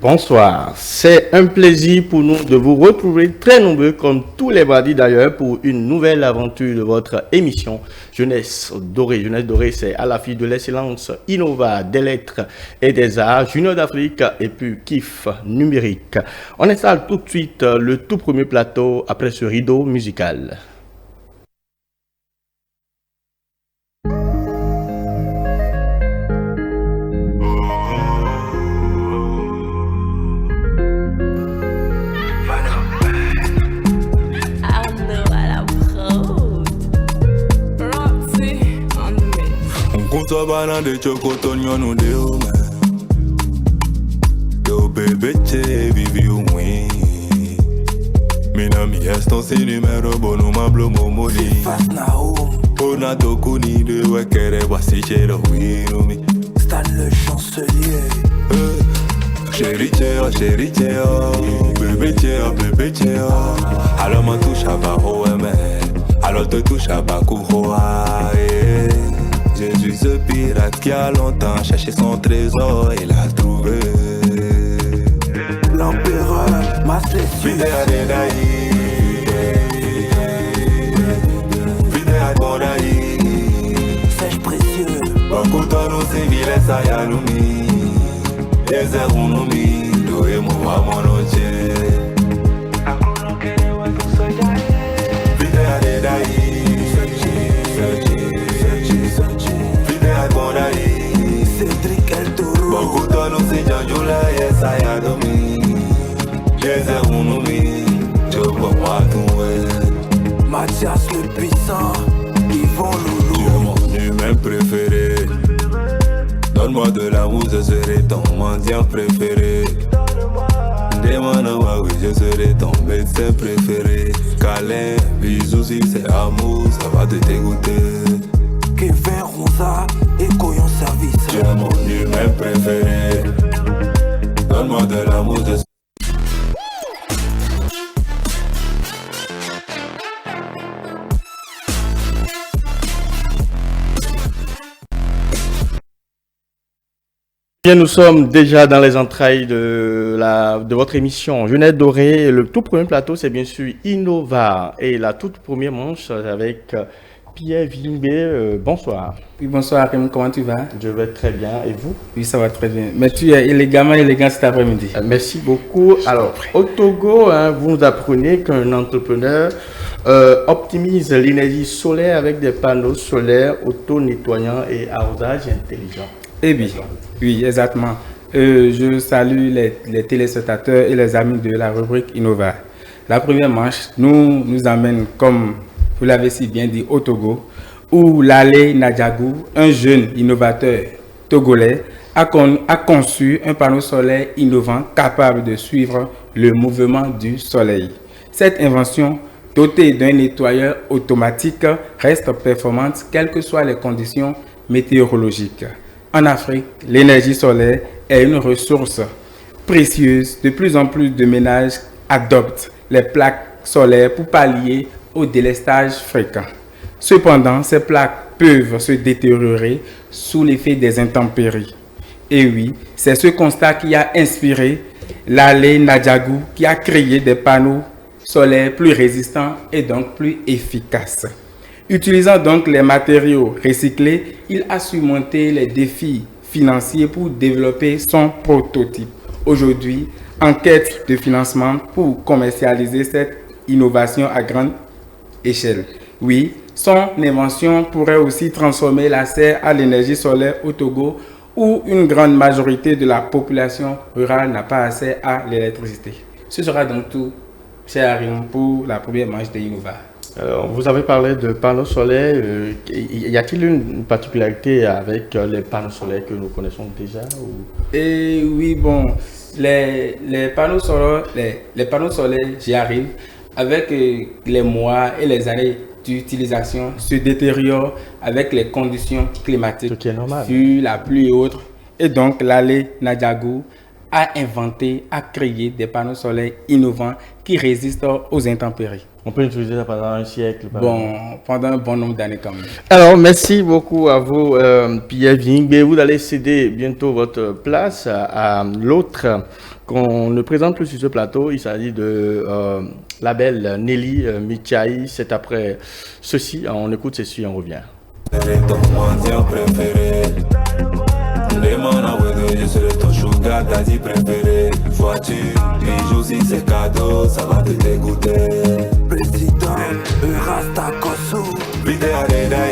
bonsoir. C'est un plaisir pour nous de vous retrouver très nombreux, comme tous les mardis d'ailleurs, pour une nouvelle aventure de votre émission Jeunesse Dorée. Jeunesse Dorée, c'est à la fille de l'excellence Innova, des lettres et des arts, Junior d'Afrique et puis Kiff numérique. On installe tout de suite le tout premier plateau après ce rideau musical. So bana de chocotonyo no de o man. Yo bébé che vivi o mwen. Mina mi eston si numero bono ma blo momoli. Fast na home. Ona toku ni de wekere wasi chero wino mi. Stan le chancelier. Chéri cheo, bébé cheo. Alors ma touche à bas alors te touche à bas couroa. Je suis ce pirate qui a longtemps cherché son trésor et l'a trouvé. L'empereur m'a séduit. Vidéa de Daï, vidéa de Bondaï. Sèche précieux. Bakuta no singile sayalumi. Eze unumi, do emo wa monoche. Akuno kere wa kusoya. Vidéa de Daï. Cédric El Toro. Bakuta no sinjanjula yesa ya domi. Eze unumi, jobo watuwe. Mathias le puissant. Yvon Tu es Loulou. mon humain préféré. Donne-moi de l'amour, je serai ton mendiant préféré. Demande-moi, oui, je serai ton médecin préféré. Câlin, bisous, si c'est amour, ça va te dégoûter. Kevin Ronza et Koyon Service. Tu es mon humain préféré. Donne-moi de l'amour, je Bien, nous sommes déjà dans les entrailles de votre émission Jeunesse Dorée. Le tout premier plateau, c'est bien sûr Innova. Et la toute première manche avec Pierre Vimbé. Bonsoir. Oui, bonsoir Raymond, comment tu vas? Je vais très bien. Et vous? Oui, ça va très bien. Mais tu es élégamment élégant cet après-midi. Merci beaucoup. Alors, au Togo, vous nous apprenez qu'un entrepreneur optimise l'énergie solaire avec des panneaux solaires auto-nettoyants et arrosage intelligent. Eh bien, oui, exactement. Je salue les téléspectateurs et les amis de la rubrique Innova. La première manche nous amène, comme vous l'avez si bien dit, au Togo, où Lalé Nadjagou, un jeune innovateur togolais, a conçu un panneau solaire innovant capable de suivre le mouvement du soleil. Cette invention, dotée d'un nettoyeur automatique, reste performante quelles que soient les conditions météorologiques. En Afrique, l'énergie solaire est une ressource précieuse. De plus en plus de ménages adoptent les plaques solaires pour pallier au délestage fréquent. Cependant, ces plaques peuvent se détériorer sous l'effet des intempéries. Et oui, c'est ce constat qui a inspiré Lalé Nadjagou qui a créé des panneaux solaires plus résistants et donc plus efficaces. Utilisant donc les matériaux recyclés, il a surmonté les défis financiers pour développer son prototype. Aujourd'hui, en quête de financement pour commercialiser cette innovation à grande échelle. Oui, son invention pourrait aussi transformer l'accès à l'énergie solaire au Togo, où une grande majorité de la population rurale n'a pas accès à l'électricité. Ce sera donc tout, cher Arim, pour la première manche de Innova. Alors, vous avez parlé de panneaux solaires. Y a-t-il une particularité avec les panneaux solaires que nous connaissons déjà Et oui, bon, les panneaux solaires, j'y arrive, avec les mois et les années d'utilisation, se détériorent avec les conditions climatiques. Ce qui est normal. Vu la pluie et autres. Et donc, Lalé Nadjagou à inventer, à créer des panneaux solaires innovants qui résistent aux intempéries. On peut utiliser ça pendant un siècle. Pendant un bon nombre d'années quand même. Alors, merci beaucoup à vous, Pierre Vingbe. Vous allez céder bientôt votre place à l'autre qu'on ne présente plus sur ce plateau. Il s'agit de la belle Nelly Michaï. C'est après ceci. On écoute ceci et on revient. Je serai ton sugar daddy préféré. Voiture, bijoux, si c'est cadeau, ça va te dégoûter. Président, Rasta Koso. Vidéo de Daï,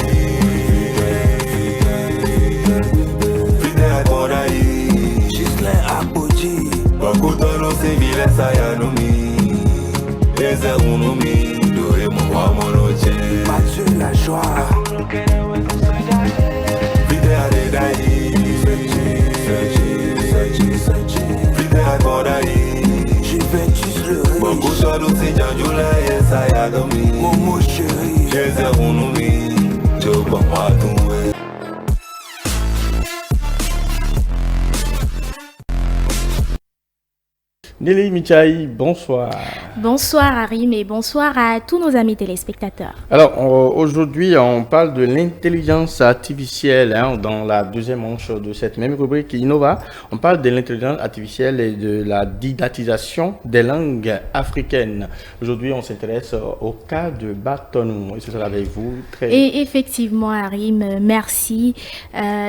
vidéo de Daï. Gislain Aboji. Beaucoup de nos civils, ça y a nomi. Les airs nomi, doré mon roi, mon noche. Mathieu la joie. Vidéo de Daï. Juventus le riche. Momo chéri. Nelly Michaï, bonsoir. Bonsoir Harim et bonsoir à tous nos amis téléspectateurs. Alors aujourd'hui on parle de l'intelligence artificielle dans la deuxième manche de cette même rubrique Innova. On parle de l'intelligence artificielle et de la didactisation des langues africaines. Aujourd'hui on s'intéresse au cas de Batonou. Et ce sera avec vous. Et effectivement Harim, merci.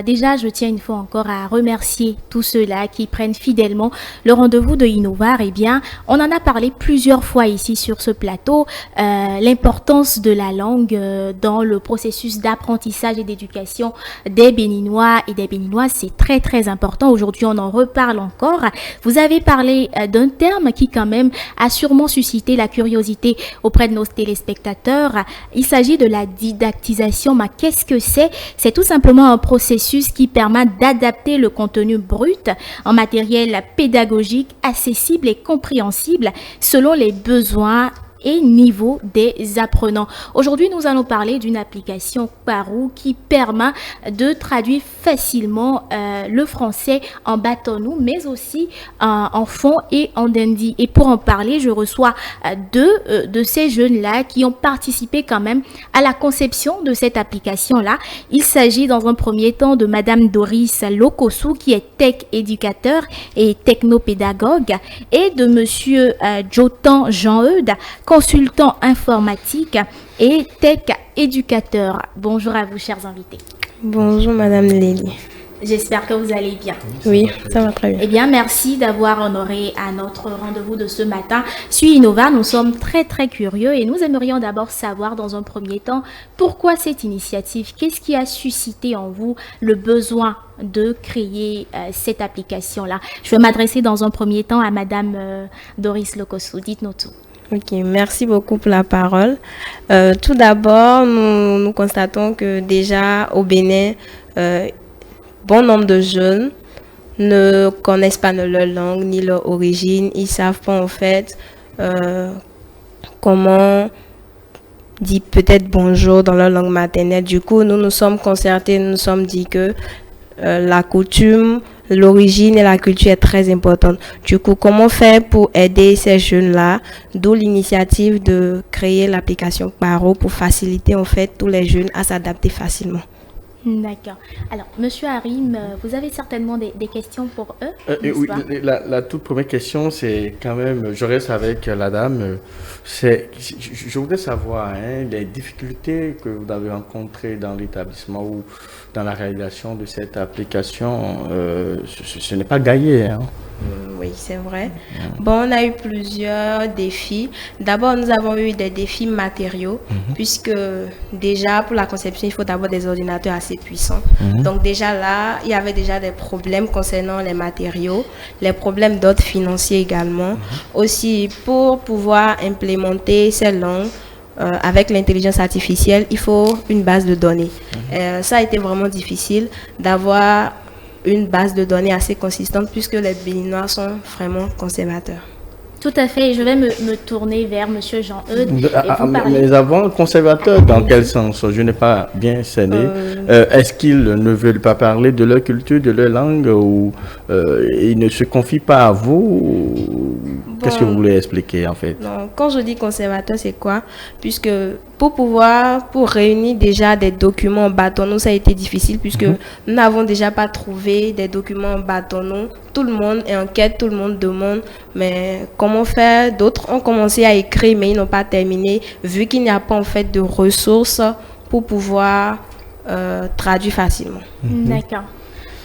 Déjà je tiens une fois encore à remercier tous ceux-là qui prennent fidèlement le rendez-vous de Innova. Eh bien, on en a parlé plusieurs fois ici sur ce plateau, l'importance de la langue dans le processus d'apprentissage et d'éducation des Béninois et des Béninoises, c'est très très important. Aujourd'hui, on en reparle encore. Vous avez parlé d'un terme qui quand même a sûrement suscité la curiosité auprès de nos téléspectateurs. Il s'agit de la didactisation. Mais qu'est-ce que c'est? C'est tout simplement un processus qui permet d'adapter le contenu brut en matériel pédagogique accessible et compréhensible selon les besoins et niveau des apprenants. Aujourd'hui, nous allons parler d'une application Parou qui permet de traduire facilement le français en Batonou, mais aussi en Fon et en Dendi. Et pour en parler, je reçois deux de ces jeunes-là qui ont participé quand même à la conception de cette application-là. Il s'agit dans un premier temps de Madame Doris Lokosu, qui est tech éducateur et technopédagogue, et de Monsieur Jotan Jean-Eudes, consultant informatique et tech éducateur. Bonjour à vous, chers invités. Bonjour, Madame Nelly. J'espère que vous allez bien. Oui, ça va très bien. Eh bien, merci d'avoir honoré à notre rendez-vous de ce matin. Sur Innova, nous sommes très très curieux et nous aimerions d'abord savoir dans un premier temps pourquoi cette initiative, qu'est-ce qui a suscité en vous le besoin de créer cette application-là. Je vais m'adresser dans un premier temps à Madame Doris Lokosu. Dites-nous tout. Ok, merci beaucoup pour la parole. Tout d'abord, nous constatons que déjà au Bénin, bon nombre de jeunes ne connaissent pas leur langue ni leur origine. Ils ne savent pas en fait comment dire peut-être bonjour dans leur langue maternelle. Du coup, nous nous sommes concertés, nous nous sommes dit que la coutume, l'origine et la culture est très importante. Du coup, comment faire pour aider ces jeunes-là? D'où l'initiative de créer l'application Paro pour faciliter en fait tous les jeunes à s'adapter facilement. D'accord. Alors, Monsieur Harim, vous avez certainement des questions pour eux? Oui, la toute première question, c'est quand même, je reste avec la dame, je voudrais savoir les difficultés que vous avez rencontrées dans l'établissement ou dans la réalisation de cette application. Ce n'est pas gagné. Oui, c'est vrai. Bon, on a eu plusieurs défis. D'abord, nous avons eu des défis matériaux, puisque déjà, pour la conception, il faut d'abord des ordinateurs assez puissants. Donc déjà là, il y avait déjà des problèmes concernant les matériaux, les problèmes d'ordre financier également. Aussi, pour pouvoir implémenter ces langues, avec l'intelligence artificielle, il faut une base de données. Ça a été vraiment difficile d'avoir une base de données assez consistante puisque les Béninois sont vraiment conservateurs. Tout à fait, je vais me tourner vers Monsieur Jean-Eudes et vous parler. Mais avant, conservateurs, dans quel sens? Je n'ai pas bien cerné. Est-ce qu'ils ne veulent pas parler de leur culture, de leur langue, ou ils ne se confient pas à vous? Qu'est-ce que vous voulez expliquer en fait? Non, quand je dis conservateur, c'est quoi? Puisque pour réunir déjà des documents en bâtonnaux, ça a été difficile puisque nous n'avons déjà pas trouvé des documents en bâtonnaux. Tout le monde est en quête, tout le monde demande, mais comment faire? D'autres ont commencé à écrire, mais ils n'ont pas terminé, vu qu'il n'y a pas en fait de ressources pour pouvoir traduire facilement. D'accord.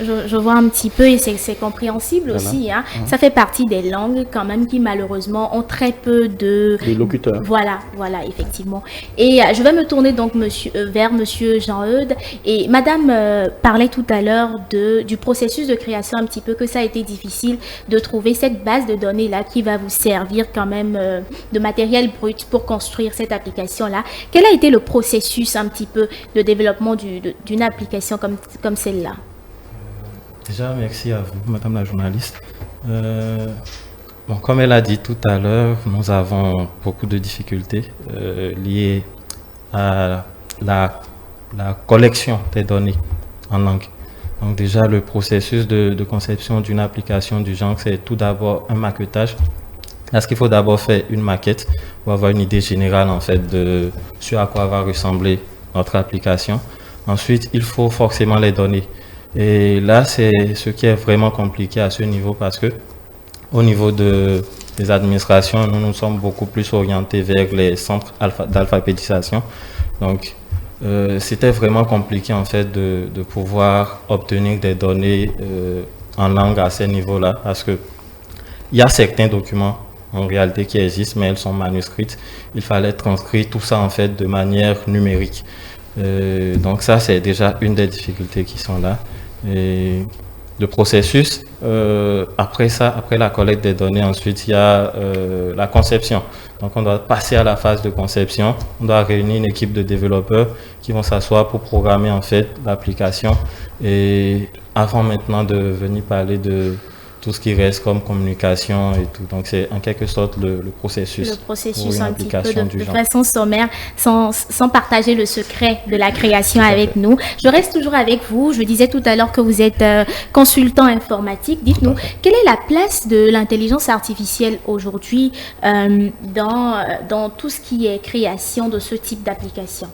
Je vois un petit peu et c'est compréhensible aussi. Hein. Ça fait partie des langues quand même qui malheureusement ont très peu de locuteurs. Voilà, effectivement. Et je vais me tourner donc vers Monsieur Jean-Eudes. Et Madame parlait tout à l'heure du processus de création un petit peu, que ça a été difficile de trouver cette base de données-là qui va vous servir quand même de matériel brut pour construire cette application-là. Quel a été le processus un petit peu de développement d'une application comme celle-là? Déjà, merci à vous, Madame la journaliste. Comme elle a dit tout à l'heure, nous avons beaucoup de difficultés liées à la collection des données en langue. Donc déjà, le processus de conception d'une application du genre, c'est tout d'abord un maquettage. Parce qu'il faut d'abord faire une maquette pour avoir une idée générale en fait de ce à quoi va ressembler notre application. Ensuite, il faut forcément les données. Et là, c'est ce qui est vraiment compliqué à ce niveau parce que au niveau des administrations, nous sommes beaucoup plus orientés vers les centres d'alphabétisation. Donc, c'était vraiment compliqué en fait de pouvoir obtenir des données en langue à ces niveaux-là parce que il y a certains documents en réalité qui existent, mais elles sont manuscrites. Il fallait transcrire tout ça en fait de manière numérique. Donc ça, c'est déjà une des difficultés qui sont là. Et le processus, après la collecte des données, ensuite il y a la conception. Donc on doit passer à la phase de conception. On doit réunir une équipe de développeurs qui vont s'asseoir pour programmer en fait l'application. Et avant maintenant de venir parler de tout ce qui reste comme communication et tout. Donc, c'est en quelque sorte le processus. Le processus un petit peu de façon sommaire, sans partager le secret de la création avec nous. Je reste toujours avec vous. Je disais tout à l'heure que vous êtes consultant informatique. Dites-nous, quelle est la place de l'intelligence artificielle aujourd'hui dans tout ce qui est création de ce type d'application?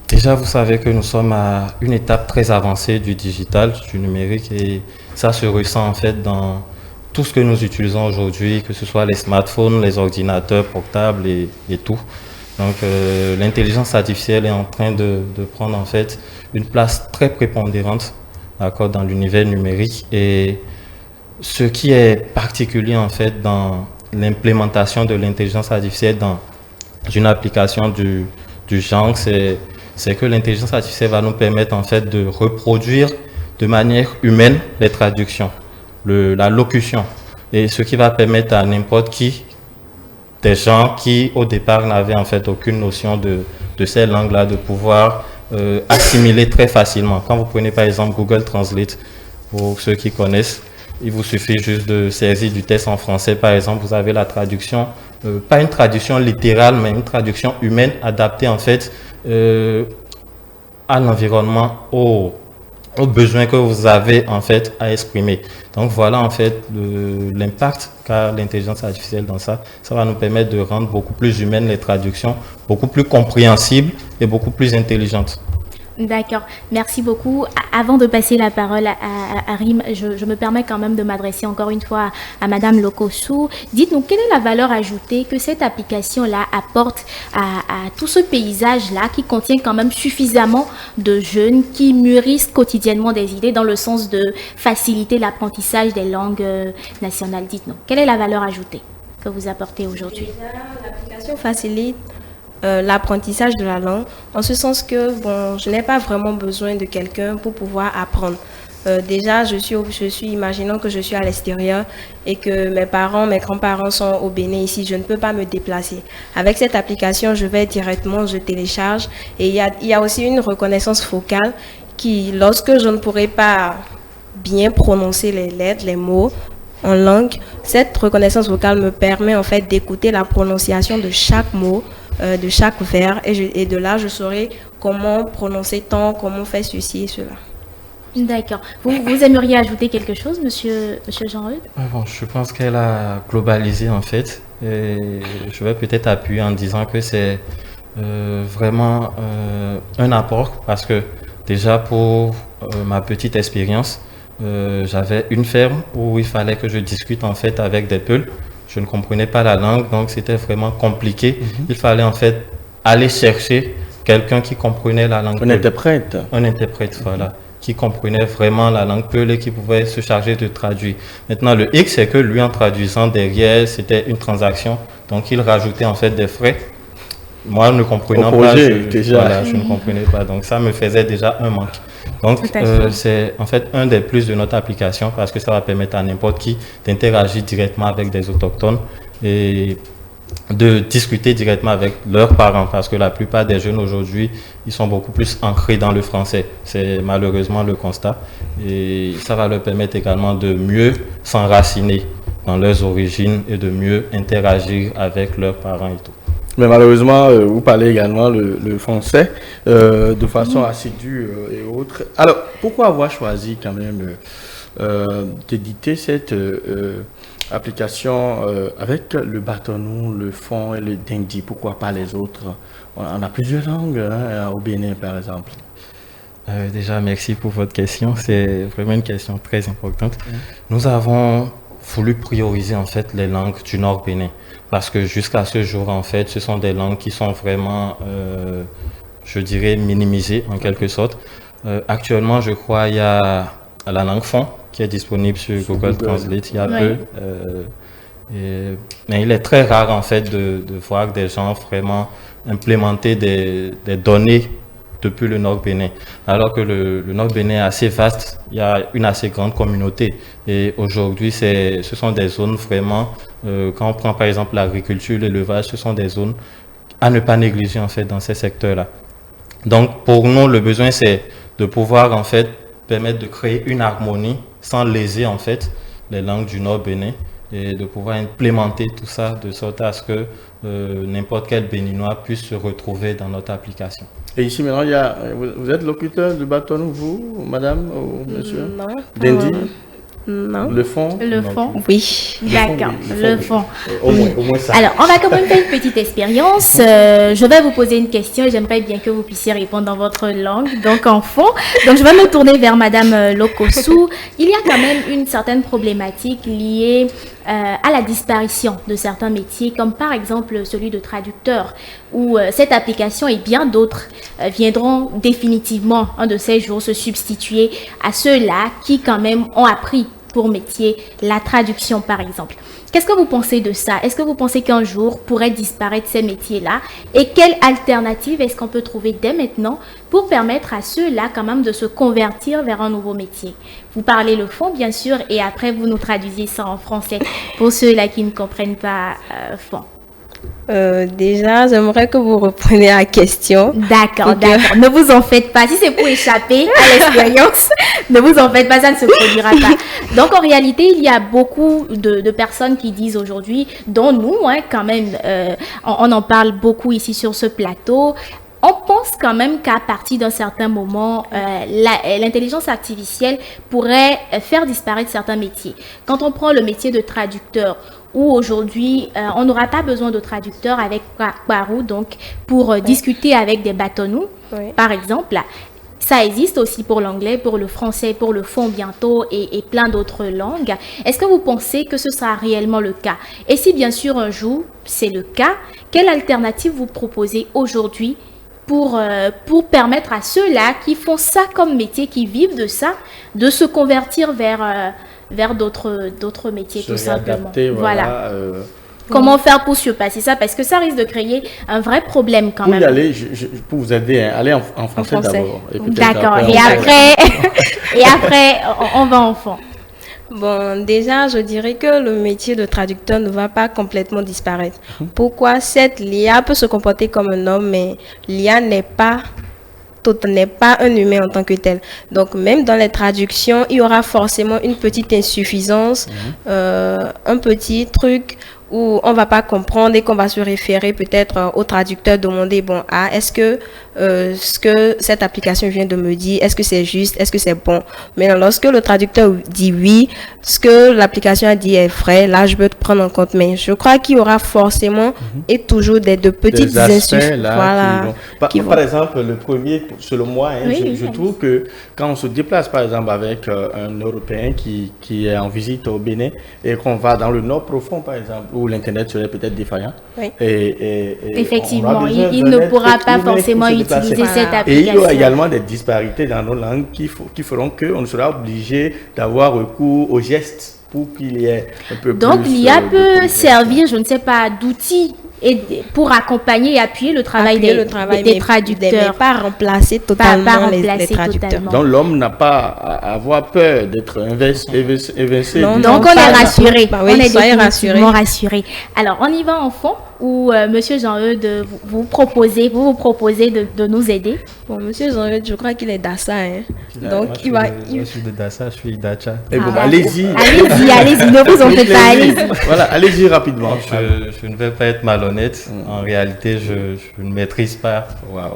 Déjà, vous savez que nous sommes à une étape très avancée du digital, du numérique, et ça se ressent en fait dans tout ce que nous utilisons aujourd'hui, que ce soit les smartphones, les ordinateurs portables et tout. Donc, l'intelligence artificielle est en train de prendre en fait une place très prépondérante, d'accord, dans l'univers numérique. Et ce qui est particulier en fait dans l'implémentation de l'intelligence artificielle dans une application du genre, c'est que l'intelligence artificielle va nous permettre en fait de reproduire de manière humaine les traductions, la locution, et ce qui va permettre à n'importe qui, des gens qui au départ n'avaient en fait aucune notion de ces langues-là, de pouvoir assimiler très facilement. Quand vous prenez par exemple Google Translate, pour ceux qui connaissent, il vous suffit juste de saisir du texte en français, par exemple, vous avez la traduction, pas une traduction littérale, mais une traduction humaine adaptée en fait à l'environnement, aux besoins que vous avez en fait à exprimer. Donc voilà en fait l'impact qu'a l'intelligence artificielle dans ça. Ça va nous permettre de rendre beaucoup plus humaines les traductions, beaucoup plus compréhensibles et beaucoup plus intelligentes. D'accord, merci beaucoup. Avant de passer la parole à Rim, je me permets quand même de m'adresser encore une fois à Madame Lokossou. Dites-nous, quelle est la valeur ajoutée que cette application-là apporte à tout ce paysage-là qui contient quand même suffisamment de jeunes qui mûrissent quotidiennement des idées dans le sens de faciliter l'apprentissage des langues nationales. Dites-nous, quelle est la valeur ajoutée que vous apportez aujourd'hui? L'application facilite l'apprentissage de la langue, en ce sens que je n'ai pas vraiment besoin de quelqu'un pour pouvoir apprendre. Déjà, imaginons que je suis à l'extérieur et que mes parents, mes grands-parents sont au Bénin ici, je ne peux pas me déplacer. Avec cette application, je vais directement, je télécharge, et il y a aussi une reconnaissance vocale qui, lorsque je ne pourrai pas bien prononcer les lettres, les mots, en langue, cette reconnaissance vocale me permet en fait d'écouter la prononciation de chaque mot, de chaque vers, et de là, je saurai comment prononcer tant, comment faire ceci et cela. D'accord. Vous aimeriez ajouter quelque chose, monsieur Jean-Eudes? Bon, je pense qu'elle a globalisé en fait. Et je vais peut-être appuyer en disant que c'est vraiment un apport parce que déjà pour ma petite expérience, j'avais une ferme où il fallait que je discute en fait avec des peuls. Je ne comprenais pas la langue, donc c'était vraiment compliqué. Il fallait en fait aller chercher quelqu'un qui comprenait la langue. Un interprète. Un interprète, voilà, qui comprenait vraiment la langue peul et qui pouvait se charger de traduire. Maintenant, le X, c'est que lui, en traduisant derrière, c'était une transaction. Donc, il rajoutait en fait des frais. Moi, ne comprenant pas, je ne comprenais pas. Donc, ça me faisait déjà un manque. Donc, c'est en fait un des plus de notre application parce que ça va permettre à n'importe qui d'interagir directement avec des autochtones et de discuter directement avec leurs parents parce que la plupart des jeunes aujourd'hui, ils sont beaucoup plus ancrés dans le français. C'est malheureusement le constat. Et ça va leur permettre également de mieux s'enraciner dans leurs origines et de mieux interagir avec leurs parents et tout. Mais malheureusement, vous parlez également le français de façon assidue et autres. Alors, pourquoi avoir choisi quand même d'éditer cette application avec le bâtonneau, le fond et le dindi? Pourquoi pas les autres? On a plusieurs langues au Bénin, par exemple. Déjà, merci pour votre question. C'est vraiment une question très importante. Nous avons voulu prioriser en fait les langues du Nord Bénin. Parce que jusqu'à ce jour, en fait, ce sont des langues qui sont vraiment, je dirais, minimisées en quelque sorte. Actuellement, je crois, il y a la langue fond qui est disponible sur Google Translate. Il y a peu. Mais il est très rare, en fait, de voir des gens vraiment implémenter des données depuis le Nord Bénin. Alors que le Nord Bénin est assez vaste, il y a une assez grande communauté. Et aujourd'hui, ce sont des zones vraiment, quand on prend par exemple l'agriculture, l'élevage, ce sont des zones à ne pas négliger en fait dans ces secteurs-là. Donc pour nous, le besoin c'est de pouvoir en fait permettre de créer une harmonie sans léser en fait les langues du Nord Bénin et de pouvoir implémenter tout ça de sorte à ce que n'importe quel Béninois puisse se retrouver dans notre application. Et ici maintenant, vous êtes locuteur de bâton, vous, madame ou monsieur? Non. Dendi? Non. Le fond? Le fond? Oui. D'accord, le fond. Au moins ça. Alors, on va quand même faire une petite expérience. Je vais vous poser une question et j'aimerais bien que vous puissiez répondre dans votre langue, donc en fond. Donc, je vais me tourner vers madame Lokosu. Il y a quand même une certaine problématique liée à la disparition de certains métiers, comme par exemple celui de traducteur, où cette application et bien d'autres viendront définitivement un de ces jours se substituer à ceux-là qui quand même ont appris pour métier la traduction par exemple. Qu'est-ce que vous pensez de ça? Est-ce que vous pensez qu'un jour pourraient disparaître ces métiers-là? Et quelle alternative est-ce qu'on peut trouver dès maintenant pour permettre à ceux-là quand même de se convertir vers un nouveau métier? Vous parlez le fond bien sûr et après vous nous traduisez ça en français pour ceux-là qui ne comprennent pas fond. Déjà, j'aimerais que vous repreniez la question. D'accord. Ne vous en faites pas. Si c'est pour échapper à l'expérience, ne vous en faites pas, ça ne se produira pas. Donc, en réalité, il y a beaucoup de personnes qui disent aujourd'hui, dont nous, quand même, on en parle beaucoup ici sur ce plateau. On pense quand même qu'à partir d'un certain moment, l'intelligence artificielle pourrait faire disparaître certains métiers. Quand on prend le métier de traducteur, où aujourd'hui, on n'aura pas besoin de traducteur avec Kwaru, donc pour discuter avec des bâtonnous, par exemple. Ça existe aussi pour l'anglais, pour le français, pour le fond bientôt et plein d'autres langues. Est-ce que vous pensez que ce sera réellement le cas? Et si bien sûr un jour c'est le cas, quelle alternative vous proposez aujourd'hui pour permettre à ceux-là qui font ça comme métier, qui vivent de ça, de se convertir vers d'autres métiers tout simplement. Voilà. Comment faire pour surpasser ça? Parce que ça risque de créer un vrai problème quand même. Pour vous aider, allez en français d'abord. D'accord. Et après, on va en fond. Bon, déjà, je dirais que le métier de traducteur ne va pas complètement disparaître. Pourquoi? L'IA peut se comporter comme un homme, mais l'IA n'est pas n'est pas un humain en tant que tel. Donc, même dans les traductions, il y aura forcément une petite insuffisance, un petit truc où on va pas comprendre et qu'on va se référer peut-être au traducteur, demander, bon, est-ce que ce que cette application vient de me dire, est-ce que c'est juste, est-ce que c'est bon? Mais lorsque le traducteur dit oui, ce que l'application a dit est vrai, là, je peux te prendre en compte. Mais je crois qu'il y aura forcément et toujours de petites insuffisances. Voilà, par exemple, le premier, selon moi, je trouve que quand on se déplace, par exemple, avec un Européen qui est en visite au Bénin et qu'on va dans le nord profond, par exemple, où l'Internet serait peut-être défaillant. Oui. Et effectivement, il ne pourra pas forcément utiliser cette application. Et il y aura également des disparités dans nos langues qui feront qu'on sera obligé d'avoir recours aux gestes pour qu'il y ait un peu plus... Donc, l'IA peut servir, je ne sais pas, d'outil pour accompagner et appuyer le travail des traducteurs. Mais pas remplacer totalement les traducteurs. Donc l'homme n'a pas à avoir peur d'être évincé. Donc on est rassuré. On est définitivement rassuré. Alors on y va en fond ou Monsieur Jean-Eudes, vous proposez de nous aider? Bon, Monsieur Jean-Eudes, je crois qu'il est Dassa. Donc je suis de Dassa, je suis Dacha. Allez-y. Allez-y, ne vous en faites pas, allez-y. Voilà, allez-y rapidement. Je ne vais pas être malhonnête. En réalité, je ne maîtrise pas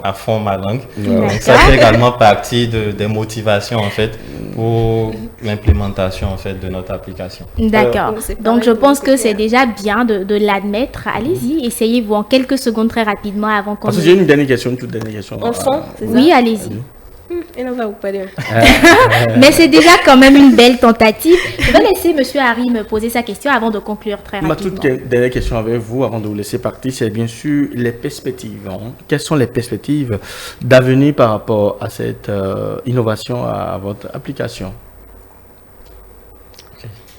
à fond ma langue. Donc, ça fait également partie des motivations en fait pour l'implémentation en fait de notre application. D'accord. Donc je pense que c'est déjà bien de l'admettre. Allez-y, essayez-vous en quelques secondes très rapidement avant qu'on... Parce que j'ai une dernière question, une toute dernière question. Enfant, c'est ça? Oui, allez-y. Et on va vous parler. Mais c'est déjà quand même une belle tentative. Je vais laisser Monsieur Harry me poser sa question avant de conclure très rapidement. Ma toute dernière question avec vous, avant de vous laisser partir, c'est bien sûr les perspectives. Quelles sont les perspectives d'avenir par rapport à cette innovation, à votre application?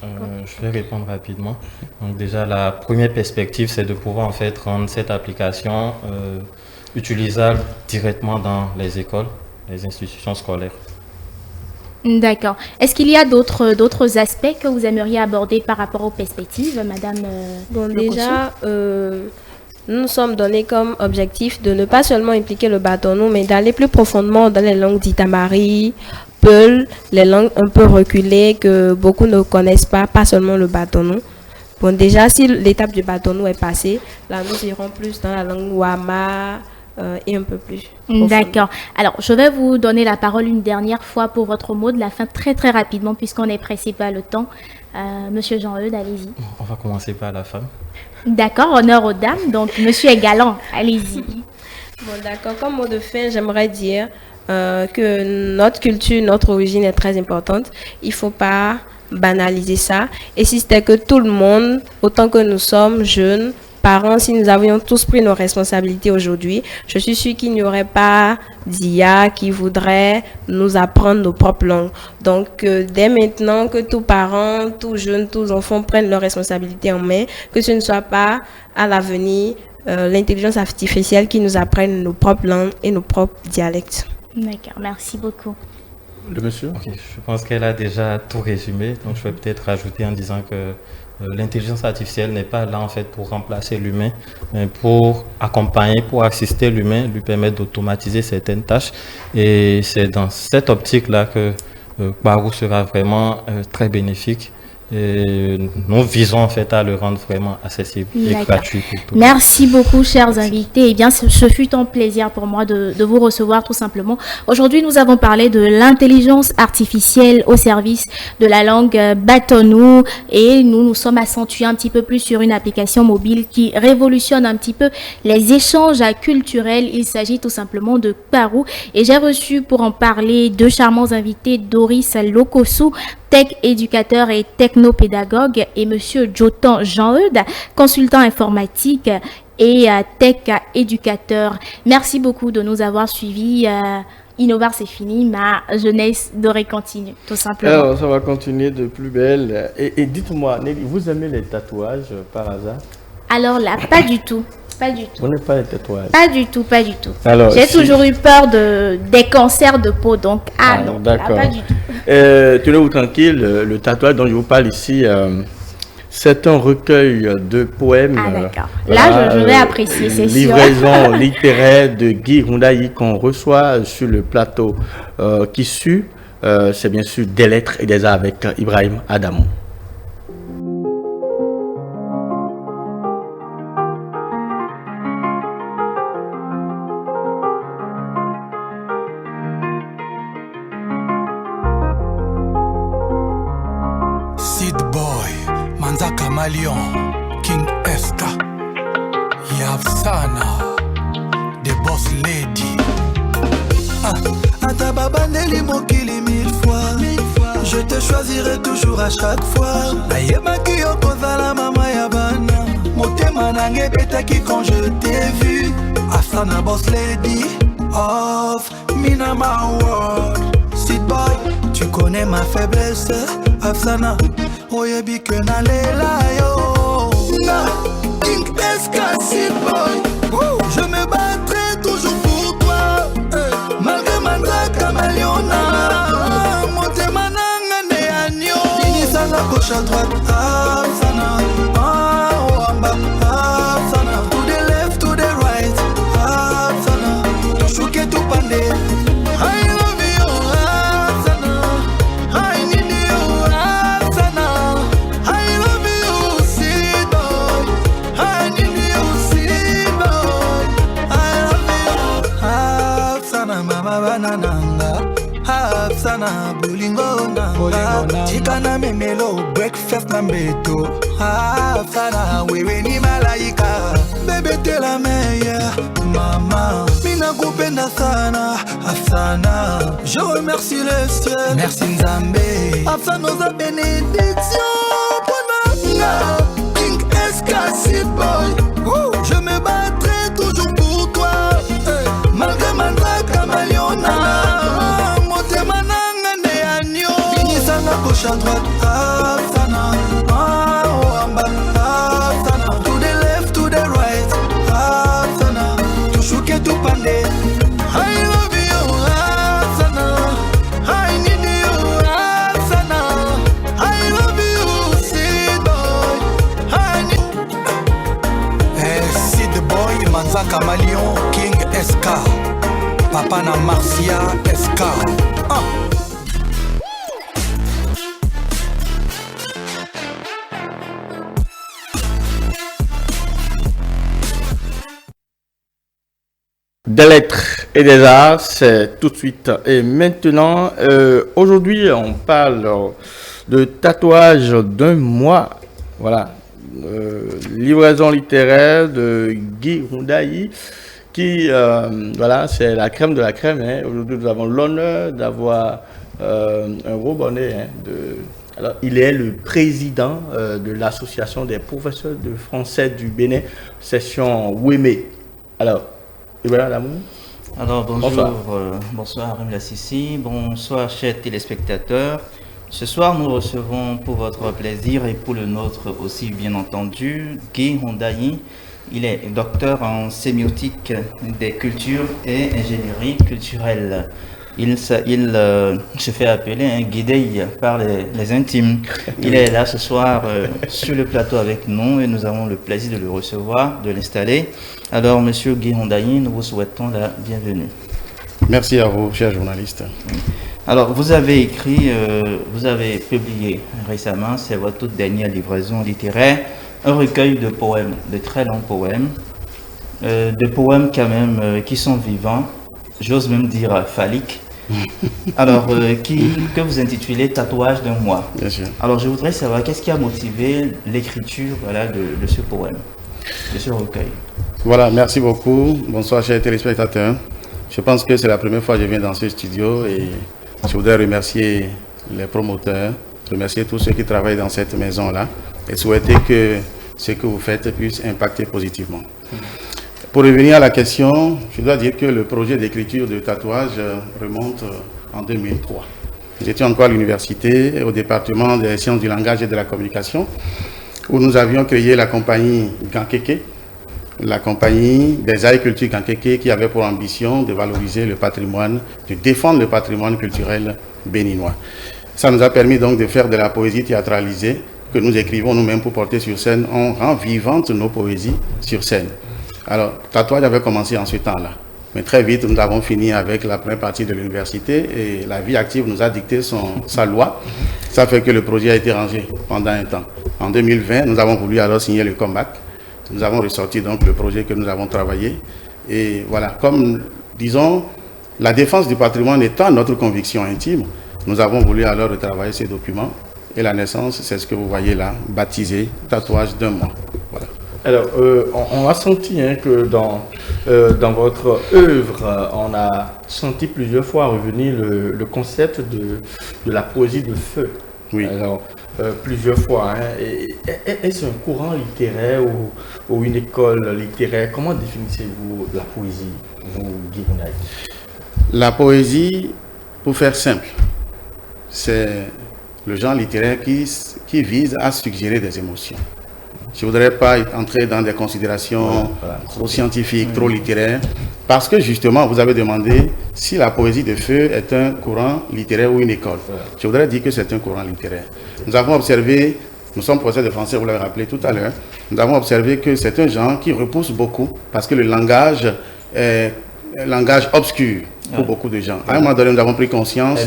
Je vais répondre rapidement. Donc déjà, la première perspective, c'est de pouvoir en fait rendre cette application utilisable directement dans les écoles, les institutions scolaires. D'accord. Est-ce qu'il y a d'autres aspects que vous aimeriez aborder par rapport aux perspectives, Madame Bon, déjà, nous nous sommes donnés comme objectif de ne pas seulement impliquer le bâtonneau, mais d'aller plus profondément dans les langues d'Itamari, Peul, les langues un peu reculées que beaucoup ne connaissent pas seulement le bâtonneau. Bon, déjà, si l'étape du bâtonneau est passée, là, nous irons plus dans la langue Wama, et un peu plus. D'accord. Alors, je vais vous donner la parole une dernière fois pour votre mot de la fin très très rapidement puisqu'on est pressé par le temps. Monsieur Jean-Eudes, allez-y. On va commencer par la femme. D'accord, honneur aux dames. Donc, monsieur est galant, allez-y. Bon, d'accord. Comme mot de fin, j'aimerais dire que notre culture, notre origine est très importante. Il ne faut pas banaliser ça. Et si c'était que tout le monde, autant que nous sommes jeunes, parents, si nous avions tous pris nos responsabilités aujourd'hui, je suis sûre qu'il n'y aurait pas d'IA qui voudrait nous apprendre nos propres langues. Donc, dès maintenant, que tous parents, tous jeunes, tous enfants prennent leurs responsabilités en main, que ce ne soit pas à l'avenir l'intelligence artificielle qui nous apprenne nos propres langues et nos propres dialectes. D'accord, merci beaucoup. Le monsieur? Okay, je pense qu'elle a déjà tout résumé, donc je vais peut-être rajouter en disant que l'intelligence artificielle n'est pas là en fait pour remplacer l'humain, mais pour accompagner, pour assister l'humain, lui permettre d'automatiser certaines tâches. Et c'est dans cette optique-là que Barou sera vraiment très bénéfique. Et nous visons en fait à le rendre vraiment accessible et gratuit pour tous. Merci beaucoup, chers invités. Eh bien, ce fut un plaisir pour moi de vous recevoir tout simplement. Aujourd'hui, nous avons parlé de l'intelligence artificielle au service de la langue batonou et nous nous sommes accentués un petit peu plus sur une application mobile qui révolutionne un petit peu les échanges culturels. Il s'agit tout simplement de Barou et j'ai reçu pour en parler deux charmants invités, Doris Lokosu, tech éducateur et technopédagogue, et monsieur Jotan Jean-Eudes, consultant informatique et tech éducateur. Merci beaucoup de nous avoir suivis. Innovar, c'est fini, ma jeunesse dorée continue, tout simplement. Alors, ça va continuer de plus belle. Et dites-moi, Nelly, vous aimez les tatouages par hasard? Alors là, pas du tout. Pas du tout. Vous n'aimez pas les tatouages? Pas du tout, pas du tout. J'ai toujours eu peur des cancers de peau, donc non, d'accord. Là, pas du tout. Tenez-vous tranquille, le tatouage dont je vous parle ici, C'est un recueil de poèmes. Ah d'accord. Là, je vais apprécier, c'est sûr. Livraison littéraire de Guy Rondayi qu'on reçoit sur le plateau qui suit. C'est bien sûr des lettres et des arts avec Ibrahim Adamou. Sid Boy, Manza Kamalion, King Eska, Yavsana, The Boss Lady. Atababa Nelly Mokili 1000 fois. Je te choisirai toujours à chaque fois. Ayema Kiyoko Zala Mama Yabana. Motema Nange Betaki quand je t'ai vu. Afsana Boss Lady of Minama World. Sid Boy, tu connais ma faiblesse. Afsana, Oyebi que Nalela yo. Na, King Eska, Sid Boy. Je me battrai toujours pour toi. Malgré Manza Kamaliona. Motema Nanga Neanyo. Inisana gauche à droite. Afsana, Wamba. Afsana, to the left, to the right. Afsana, to shuke to pande. I love you, Afsana. I need you, Afsana. I love you, Sid Boy. I need you, Sid Boy. I love you, Afsana, mama banananga. Afsana, bulingo nanga. Chikana memelo, breakfast na mbeto. Afsana, wewe ni malaika. Bébé t'es la meilleure, maman. Mina kupenda sana, Afsana. Je remercie le ciel, merci Nzambe. Afsana nos bénédictions pour Nanga. King Eska, Sid Boy. Je me battrai toujours pour toi. Malgré Manza Kamaliona. Motema Nanga Neanyo. Inisana gauche à droite. Afsana, Wamba. Afsana, to the left, to the right. Afsana, to shuke to pande. I love you, Afsana. I need you, Afsana. I love you, Sid Boy. I need... Sid Boy, Manza Kamalion, King Eska. Papa na Marcia Eska. Des lettres et des arts, c'est tout de suite. Et maintenant, aujourd'hui, on parle de tatouage d'un mois. Voilà. Livraison littéraire de Guy Rondayi, qui, voilà, c'est la crème de la crème. Hein. Aujourd'hui, nous avons l'honneur d'avoir un gros bonnet. Hein, alors, il est le président de l'association des professeurs de français du Bénin, section Ouémé. Alors, alors bonjour, bonsoir Arim Lassissi, bonsoir chers téléspectateurs. Ce soir nous recevons pour votre plaisir et pour le nôtre aussi bien entendu Guy Rondayi. Il est docteur en sémiotique des cultures et ingénierie culturelle. Il se fait appeler un guidé par les intimes. Il est là ce soir sur le plateau avec nous et nous avons le plaisir de le recevoir, de l'installer. Alors, Monsieur Guy Rondayi, nous vous souhaitons la bienvenue. Merci à vous, chers journalistes. Alors, vous avez publié récemment, c'est votre toute dernière livraison littéraire, un recueil de poèmes, de très longs poèmes, de poèmes quand même qui sont vivants, j'ose même dire phalliques. Alors, que vous intitulez Tatouage d'un mois. Bien sûr. Alors, je voudrais savoir qu'est-ce qui a motivé l'écriture de ce poème, de ce recueil. Voilà, merci beaucoup. Bonsoir, chers téléspectateurs. Je pense que c'est la première fois que je viens dans ce studio et je voudrais remercier les promoteurs, remercier tous ceux qui travaillent dans cette maison-là et souhaiter que ce que vous faites puisse impacter positivement. Pour revenir à la question, je dois dire que le projet d'écriture de tatouage remonte en 2003. J'étais encore à l'université, au département des sciences du langage et de la communication, où nous avions créé la compagnie Gankeke, la compagnie des arts et culture Gankeke, qui avait pour ambition de valoriser le patrimoine, de défendre le patrimoine culturel béninois. Ça nous a permis donc de faire de la poésie théâtralisée que nous écrivons nous-mêmes pour porter sur scène, on rend vivantes nos poésies sur scène. Alors, tatouage avait commencé en ce temps-là. Mais très vite, nous avons fini avec la première partie de l'université et la vie active nous a dicté sa loi. Ça fait que le projet a été rangé pendant un temps. En 2020, nous avons voulu alors signer le comeback. Nous avons ressorti donc le projet que nous avons travaillé. Et voilà, comme disons, la défense du patrimoine étant notre conviction intime, nous avons voulu alors retravailler ces documents. Et la naissance, c'est ce que vous voyez là, baptisé tatouage d'un mois. Voilà. Alors, on a senti que dans votre œuvre, on a senti plusieurs fois revenir le concept de la poésie de feu. Oui. Alors, plusieurs fois. Est-ce un courant littéraire ou une école littéraire? Comment définissez-vous la poésie, vous, Guy Rounaï? La poésie, pour faire simple, c'est le genre littéraire qui vise à suggérer des émotions. Je ne voudrais pas entrer dans des considérations trop scientifiques, trop littéraires, parce que justement, vous avez demandé si la poésie de feu est un courant littéraire ou une école. Je voudrais dire que c'est un courant littéraire. Nous avons observé, nous sommes professeurs de français, vous l'avez rappelé tout à l'heure, nous avons observé que c'est un genre qui repousse beaucoup, parce que le langage est un langage obscur pour beaucoup de gens. À un moment donné, nous avons pris conscience,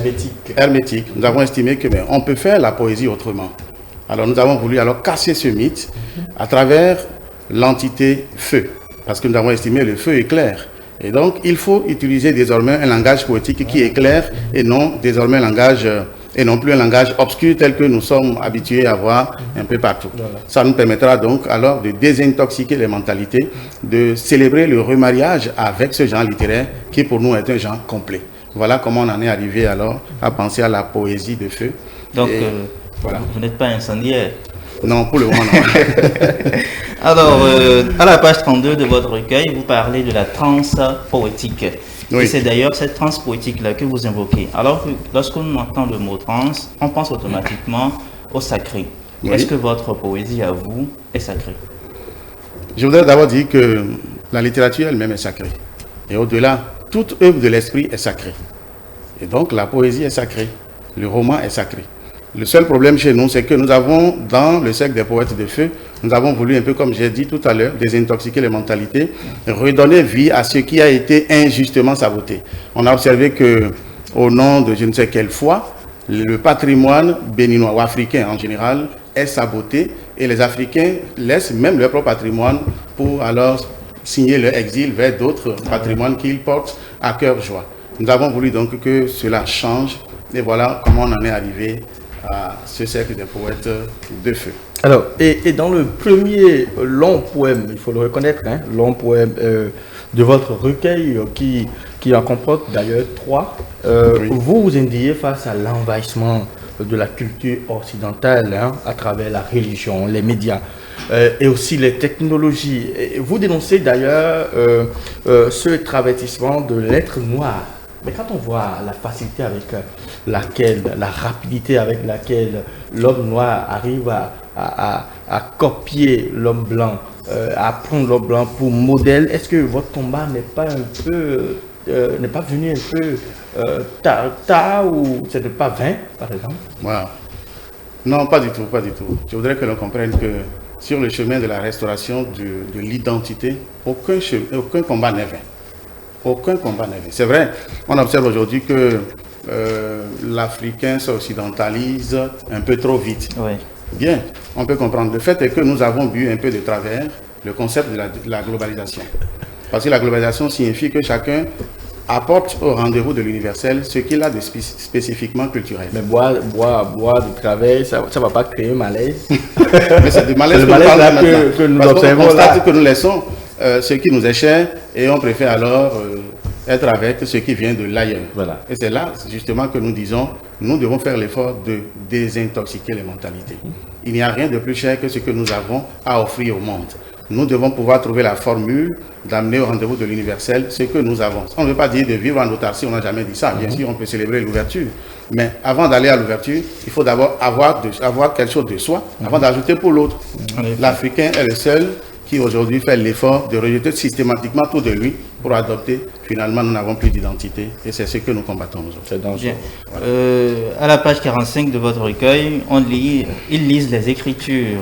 hermétique. Nous avons estimé que on peut faire la poésie autrement. Alors nous avons voulu alors casser ce mythe à travers l'entité feu, parce que nous avons estimé le feu est clair. Et donc il faut utiliser désormais un langage poétique qui est clair et non désormais et non plus un langage obscur tel que nous sommes habitués à voir un peu partout. Ça nous permettra donc alors de désintoxiquer les mentalités, de célébrer le remariage avec ce genre littéraire qui pour nous est un genre complet. Voilà comment on en est arrivé alors à penser à la poésie de feu. Donc voilà. Vous n'êtes pas incendiaire? Non, pour le moment non. Alors, à la page 32 de votre recueil, vous parlez de la transe poétique. Oui. Et c'est d'ailleurs cette transe poétique-là que vous invoquez. Alors, lorsqu'on entend le mot transe, on pense automatiquement au sacré. Oui. Est-ce que votre poésie, à vous, est sacrée? Je voudrais d'abord dire que la littérature elle-même est sacrée. Et au-delà, toute œuvre de l'esprit est sacrée. Et donc, la poésie est sacrée. Le roman est sacré. Le seul problème chez nous, c'est que nous avons, dans le cercle des poètes de feu, nous avons voulu, un peu comme j'ai dit tout à l'heure, désintoxiquer les mentalités, redonner vie à ce qui a été injustement saboté. On a observé que, au nom de je ne sais quelle foi, le patrimoine béninois ou africain en général est saboté et les Africains laissent même leur propre patrimoine pour alors signer leur exil vers d'autres patrimoines qu'ils portent à cœur joie. Nous avons voulu donc que cela change et voilà comment on en est arrivé à ce cercle des poètes de feu. Alors, et dans le premier long poème, il faut le reconnaître, long poème de votre recueil, qui en comporte d'ailleurs 3, oui. Vous vous indignez face à l'envahissement de la culture occidentale à travers la religion, les médias et aussi les technologies. Et vous dénoncez d'ailleurs ce travestissement de l'être noir. Mais quand on voit la facilité avec laquelle, la rapidité avec laquelle l'homme noir arrive à copier l'homme blanc, à prendre l'homme blanc pour modèle, est-ce que votre combat n'est pas venu un peu tard ou ce n'est pas vain, par exemple? Wow. Non, pas du tout, pas du tout. Je voudrais que l'on comprenne que sur le chemin de la restauration de l'identité, aucun combat n'est vain. Aucun combat n'est vain. C'est vrai, on observe aujourd'hui que l'Africain s'occidentalise un peu trop vite. Oui. Bien, on peut comprendre. Le fait est que nous avons bu un peu de travers le concept de la globalisation. Parce que la globalisation signifie que chacun apporte au rendez-vous de l'universel ce qu'il a de spécifiquement culturel. Mais boire de travers, ça ne va pas créer un malaise. Mais c'est du malaise que nous observons. On constate que nous laissons ce qui nous est cher et on préfère alors être avec ce qui vient de l'ailleurs. Voilà. Et c'est là justement que nous disons, nous devons faire l'effort de désintoxiquer les mentalités. Il n'y a rien de plus cher que ce que nous avons à offrir au monde. Nous devons pouvoir trouver la formule d'amener au rendez-vous de l'universel ce que nous avons. On ne veut pas dire de vivre en autarcie, on n'a jamais dit ça. Bien sûr, on peut célébrer l'ouverture. Mais avant d'aller à l'ouverture, il faut d'abord avoir quelque chose de soi, avant d'ajouter pour l'autre. L'Africain est le seul qui aujourd'hui fait l'effort de rejeter systématiquement tout de lui pour adopter. Finalement, nous n'avons plus d'identité et c'est ce que nous combattons aujourd'hui. Voilà. À la page 45 de votre recueil, ils lisent les Écritures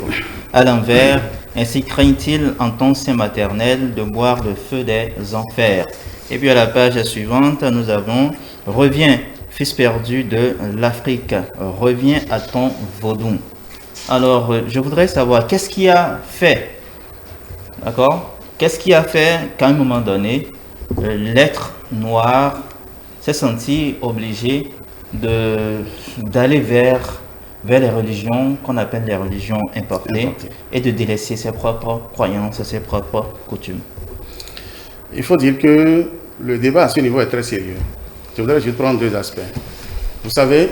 à l'envers, ainsi craignent-ils en ton sein maternel de boire le feu des enfers. Et puis à la page suivante, nous avons « Reviens, fils perdu de l'Afrique, reviens à ton vaudou ». Alors, je voudrais savoir, qu'est-ce qui a fait, d'accord? Qu'est-ce qui a fait qu'à un moment donné, l'être noir s'est senti obligé d'aller vers les religions qu'on appelle les religions importées et de délaisser ses propres croyances, ses propres coutumes? Il faut dire que le débat à ce niveau est très sérieux. Je voudrais juste prendre deux aspects. Vous savez,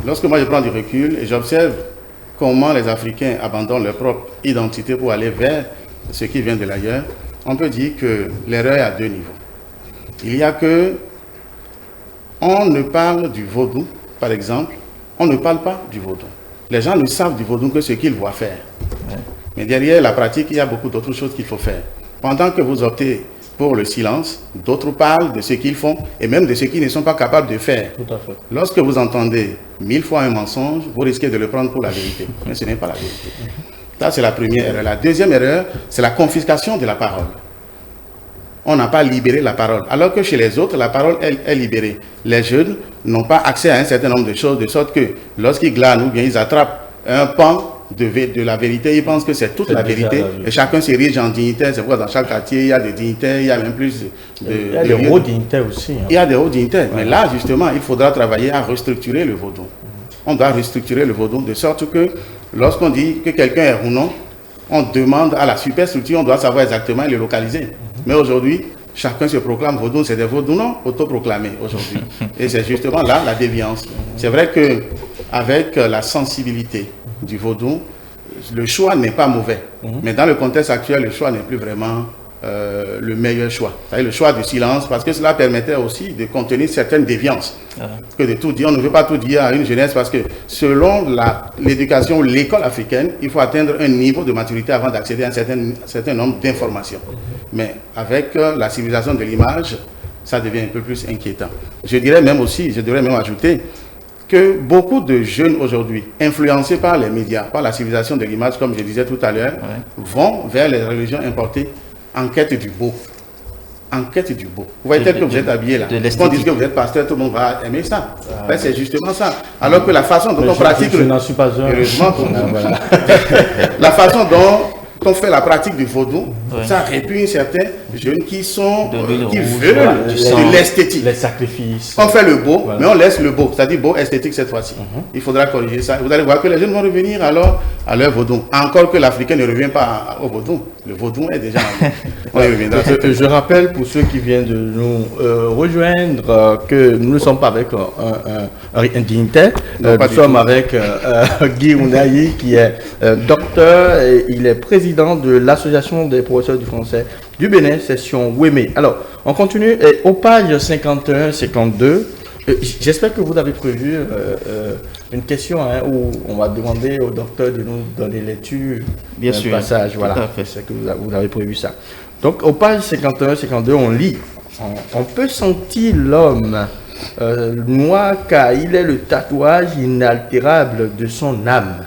lorsque moi je prends du recul et j'observe comment les Africains abandonnent leur propre identité pour aller vers ce qui vient de l'ailleurs, on peut dire que l'erreur est à deux niveaux. Il y a que on ne parle du vaudou, par exemple, on ne parle pas du vaudou. Les gens ne savent du vaudou que ce qu'ils voient faire. Mais derrière la pratique, il y a beaucoup d'autres choses qu'il faut faire. Pendant que vous optez pour le silence, d'autres parlent de ce qu'ils font et même de ce qu'ils ne sont pas capables de faire. Tout à fait. Lorsque vous entendez 1000 fois un mensonge, vous risquez de le prendre pour la vérité. Mais ce n'est pas la vérité. Ça, c'est la première erreur. La deuxième erreur, c'est la confiscation de la parole. On n'a pas libéré la parole. Alors que chez les autres, la parole est libérée. Les jeunes n'ont pas accès à un certain nombre de choses, de sorte que lorsqu'ils glanent ou bien ils attrapent un pan de la vérité, ils pensent que c'est toute la vérité. Et chacun s'érige en dignitaire. C'est pourquoi dans chaque quartier, il y a des dignitaires, il y a même plus de... Il y a des hauts dignitaires aussi. Il y a des hauts dignitaires. Mais là, justement, il faudra travailler à restructurer le vaudou. On doit restructurer le vaudou de sorte que lorsqu'on dit que quelqu'un est Rounon, on demande à la superstructure, on doit savoir exactement le localiser. Mais aujourd'hui, chacun se proclame vaudou, c'est des vaudous non autoproclamés aujourd'hui. Et c'est justement là la déviance. C'est vrai qu'avec la sensibilité du vaudou, le choix n'est pas mauvais. Mais dans le contexte actuel, le choix n'est plus vraiment le meilleur choix. C'est-à-dire le choix du silence, parce que cela permettait aussi de contenir certaines déviances. Que de tout dire, on ne veut pas tout dire à une jeunesse, parce que selon l'éducation, l'école africaine, il faut atteindre un niveau de maturité avant d'accéder à un certain nombre d'informations. Mais avec la civilisation de l'image, ça devient un peu plus inquiétant. Je devrais même ajouter que beaucoup de jeunes aujourd'hui, influencés par les médias, par la civilisation de l'image, comme je disais tout à l'heure, vont vers les religions importées en quête du beau. En quête du beau. Vous voyez tel que vous êtes habillé là. Quand on dit que vous êtes pasteur, tout le monde va aimer ça. C'est justement ça. Alors que la façon dont on pratique... Je n'en suis pas un. Heureusement, la façon dont on fait la pratique du vaudou, ça répugne certains jeunes qui veulent de l'esthétique. Les sacrifices. On fait le beau, mais on laisse le beau. C'est-à-dire beau esthétique cette fois-ci. Il faudra corriger ça. Vous allez voir que les jeunes vont revenir alors à leur vaudou. Encore que l'Africain ne revient pas au vaudou. Le vaudou est déjà on y reviendra. Je rappelle pour ceux qui viennent de nous rejoindre que nous ne sommes pas avec un dignitaire. Nous sommes avec Guy Ounahi qui est docteur et il est président de l'Association des professeurs du français du Bénin, section Wémé. Alors, on continue aux pages 51-52. J'espère que vous avez prévu une question où on va demander au docteur de nous donner lecture d'un passage. Voilà, c'est que vous avez prévu ça. Donc, aux pages 51-52, on lit. On peut sentir l'homme noir car il est le tatouage inaltérable de son âme.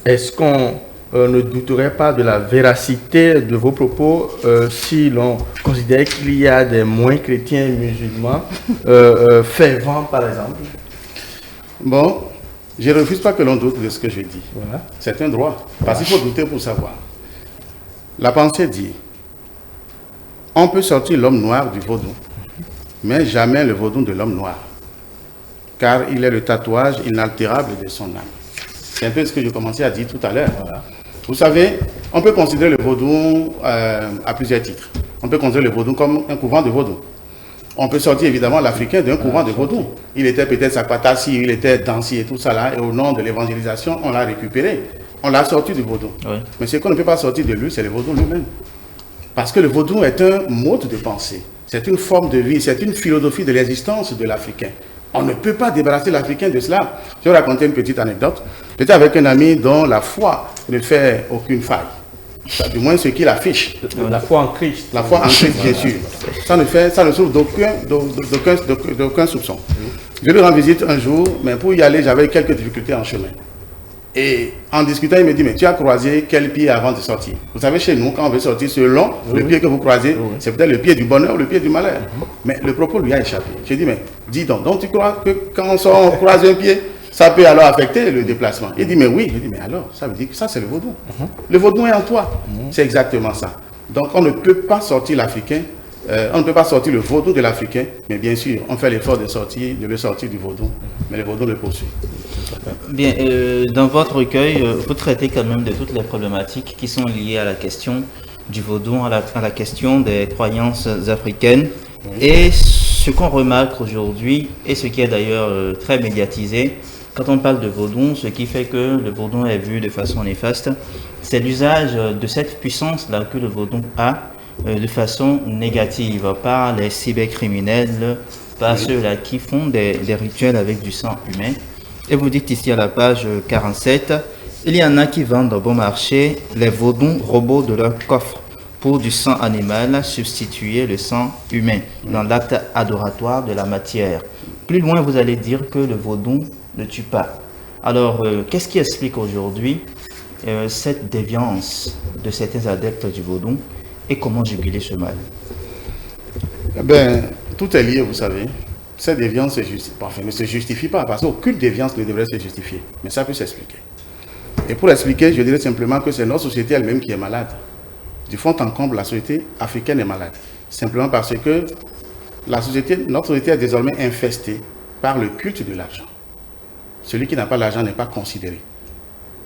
Est-ce qu'on ne douterait pas de la véracité de vos propos si l'on considère qu'il y a des moins chrétiens et musulmans fervents, par exemple? Bon, je ne refuse pas que l'on doute de ce que je dis. Voilà. C'est un droit, parce qu'il faut douter pour savoir. La pensée dit, on peut sortir l'homme noir du vaudou, mais jamais le vaudou de l'homme noir, car il est le tatouage inaltérable de son âme. C'est un peu ce que je commençais à dire tout à l'heure. Voilà. Vous savez, on peut considérer le vaudou à plusieurs titres. On peut considérer le vaudou comme un couvent de vaudou. On peut sortir évidemment l'Africain d'un couvent de vaudou. Il était peut-être Sakpatassi, il était Dansi et tout ça là, et au nom de l'évangélisation, on l'a récupéré. On l'a sorti du vaudou. Oui. Mais ce qu'on ne peut pas sortir de lui, c'est le vaudou lui-même. Parce que le vaudou est un mode de pensée. C'est une forme de vie, c'est une philosophie de l'existence de l'Africain. On ne peut pas débarrasser l'Africain de cela. Je vais raconter une petite anecdote. J'étais avec un ami dont la foi ne fait aucune faille. du moins ce qu'il affiche. La foi en Christ. La foi en Christ, bien sûr. Ça ne souffre d'aucun soupçon. Je lui rends visite un jour, mais pour y aller, j'avais quelques difficultés en chemin. Et en discutant, il me dit, mais tu as croisé quel pied avant de sortir? Vous savez, chez nous, quand on veut sortir, selon le pied que vous croisez, c'est peut-être le pied du bonheur ou le pied du malheur. Mais le propos lui a échappé. J'ai dit, mais dis donc tu crois que quand on croise un pied, ça peut alors affecter le déplacement? Il dit, mais oui. J'ai dit, mais alors, ça veut dire que ça, c'est le vaudou. Le vaudou est en toi. C'est exactement ça. Donc, on ne peut pas sortir l'Africain, on ne peut pas sortir le vaudou de l'Africain, mais bien sûr, on fait l'effort de le sortir du vaudou, mais le vaudou le poursuit. Bien, dans votre recueil, vous traitez quand même de toutes les problématiques qui sont liées à la question du vaudou, à la question des croyances africaines. Et ce qu'on remarque aujourd'hui, et ce qui est d'ailleurs très médiatisé, quand on parle de vaudou, ce qui fait que le vaudou est vu de façon néfaste, c'est l'usage de cette puissance-là que le vaudou a de façon négative par les cybercriminels, par ceux-là qui font des rituels avec du sang humain. Et vous dites ici à la page 47, il y en a qui vendent au bon marché les vaudous robots de leur coffre pour du sang animal substituer le sang humain dans l'acte adoratoire de la matière. Plus loin, vous allez dire que le vaudou ne tue pas. Alors, qu'est-ce qui explique aujourd'hui cette déviance de certains adeptes du vaudou et comment juguler ce mal? Eh bien, tout est lié, vous savez. Cette déviance ne se justifie pas, parce qu'aucune déviance ne devrait se justifier. Mais ça peut s'expliquer. Et pour expliquer, je dirais simplement que c'est notre société elle-même qui est malade. Du fond en comble, la société africaine est malade. Simplement parce que notre société est désormais infestée par le culte de l'argent. Celui qui n'a pas l'argent n'est pas considéré.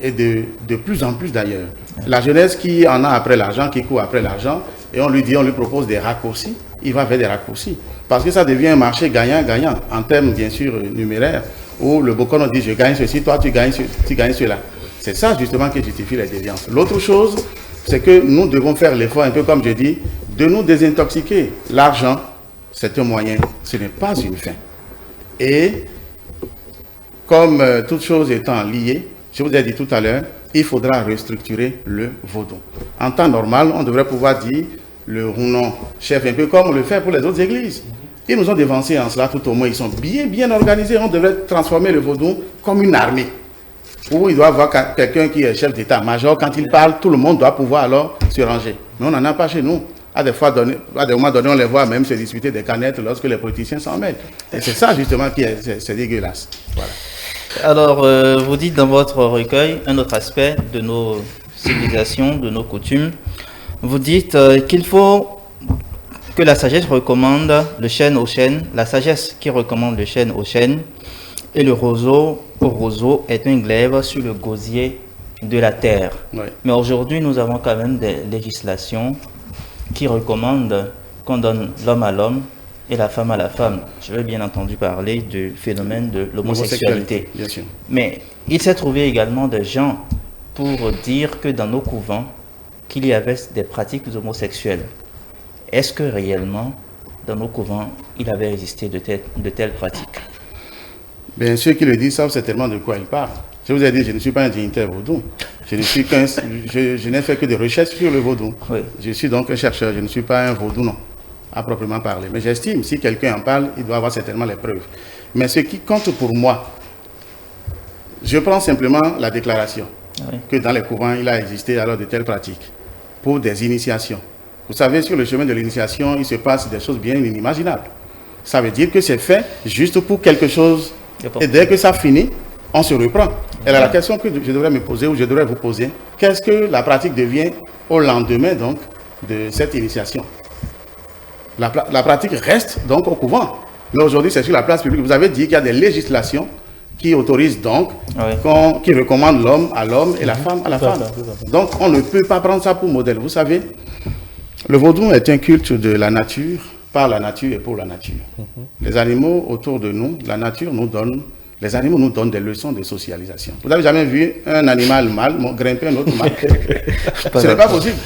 Et de plus en plus d'ailleurs. La jeunesse qui en a après l'argent, qui court après l'argent, et on lui propose des raccourcis, il va vers des raccourcis. Parce que ça devient un marché gagnant-gagnant, en termes bien sûr numéraires, où le Bokono dit je gagne ceci, toi tu gagnes cela. C'est ça justement qui justifie les déviances. L'autre chose, c'est que nous devons faire l'effort, un peu comme je dis, de nous désintoxiquer. L'argent, c'est un moyen, ce n'est pas une fin. Et comme toutes choses étant liées, je vous ai dit tout à l'heure, il faudra restructurer le vaudou. En temps normal, on devrait pouvoir dire le rounon chef, un peu comme on le fait pour les autres églises. Ils nous ont dévancé en cela, tout au moins. Ils sont bien organisés. On devrait transformer le vaudou comme une armée, où il doit y avoir quelqu'un qui est chef d'état-major. Quand il parle, tout le monde doit pouvoir alors se ranger. Mais on n'en a pas chez nous. À des moments donnés, on les voit même se disputer des canettes lorsque les politiciens s'en mêlent. Et c'est ça justement qui est dégueulasse. Voilà. Alors, vous dites dans votre recueil un autre aspect de nos civilisations, de nos coutumes. Vous dites qu'il faut que la sagesse recommande le chêne au chêne, la sagesse qui recommande le chêne au chêne, et le roseau au roseau est un glaive sur le gosier de la terre. Oui. Mais aujourd'hui, nous avons quand même des législations qui recommandent qu'on donne l'homme à l'homme et la femme à la femme. Je vais bien entendu parler du phénomène de l'homosexualité. Bien sûr. Mais il s'est trouvé également des gens pour dire que dans nos couvents, qu'il y avait des pratiques homosexuelles. Est-ce que réellement, dans nos couvents, il avait existé de telles pratiques? Bien, ceux qui le disent savent certainement de quoi ils parlent. Je vous ai dit, je ne suis pas un dignitaire vaudou. Je n'ai fait que des recherches sur le vaudou. Oui. Je suis donc un chercheur, je ne suis pas un vaudou, non, à proprement parler. Mais j'estime, si quelqu'un en parle, il doit avoir certainement les preuves. Mais ce qui compte pour moi, je prends simplement la déclaration que dans les couvents, il a existé alors de telles pratiques pour des initiations. Vous savez, sur le chemin de l'initiation, il se passe des choses bien inimaginables. Ça veut dire que c'est fait juste pour quelque chose. Et dès que ça finit, on se reprend. Et là, la question que je devrais me poser, ou je devrais vous poser, qu'est-ce que la pratique devient au lendemain donc de cette initiation? La pratique reste donc au couvent. Mais aujourd'hui, c'est sur la place publique. Vous avez dit qu'il y a des législations qui autorisent donc, qui recommandent l'homme à l'homme et la femme à la femme. Donc, on ne peut pas prendre ça pour modèle. Vous savez, le vaudou est un culte de la nature, par la nature et pour la nature. Les animaux autour de nous, la nature nous donne, les animaux nous donnent des leçons de socialisation. Vous n'avez jamais vu un animal mâle grimper un autre mâle? Ce n'est pas possible.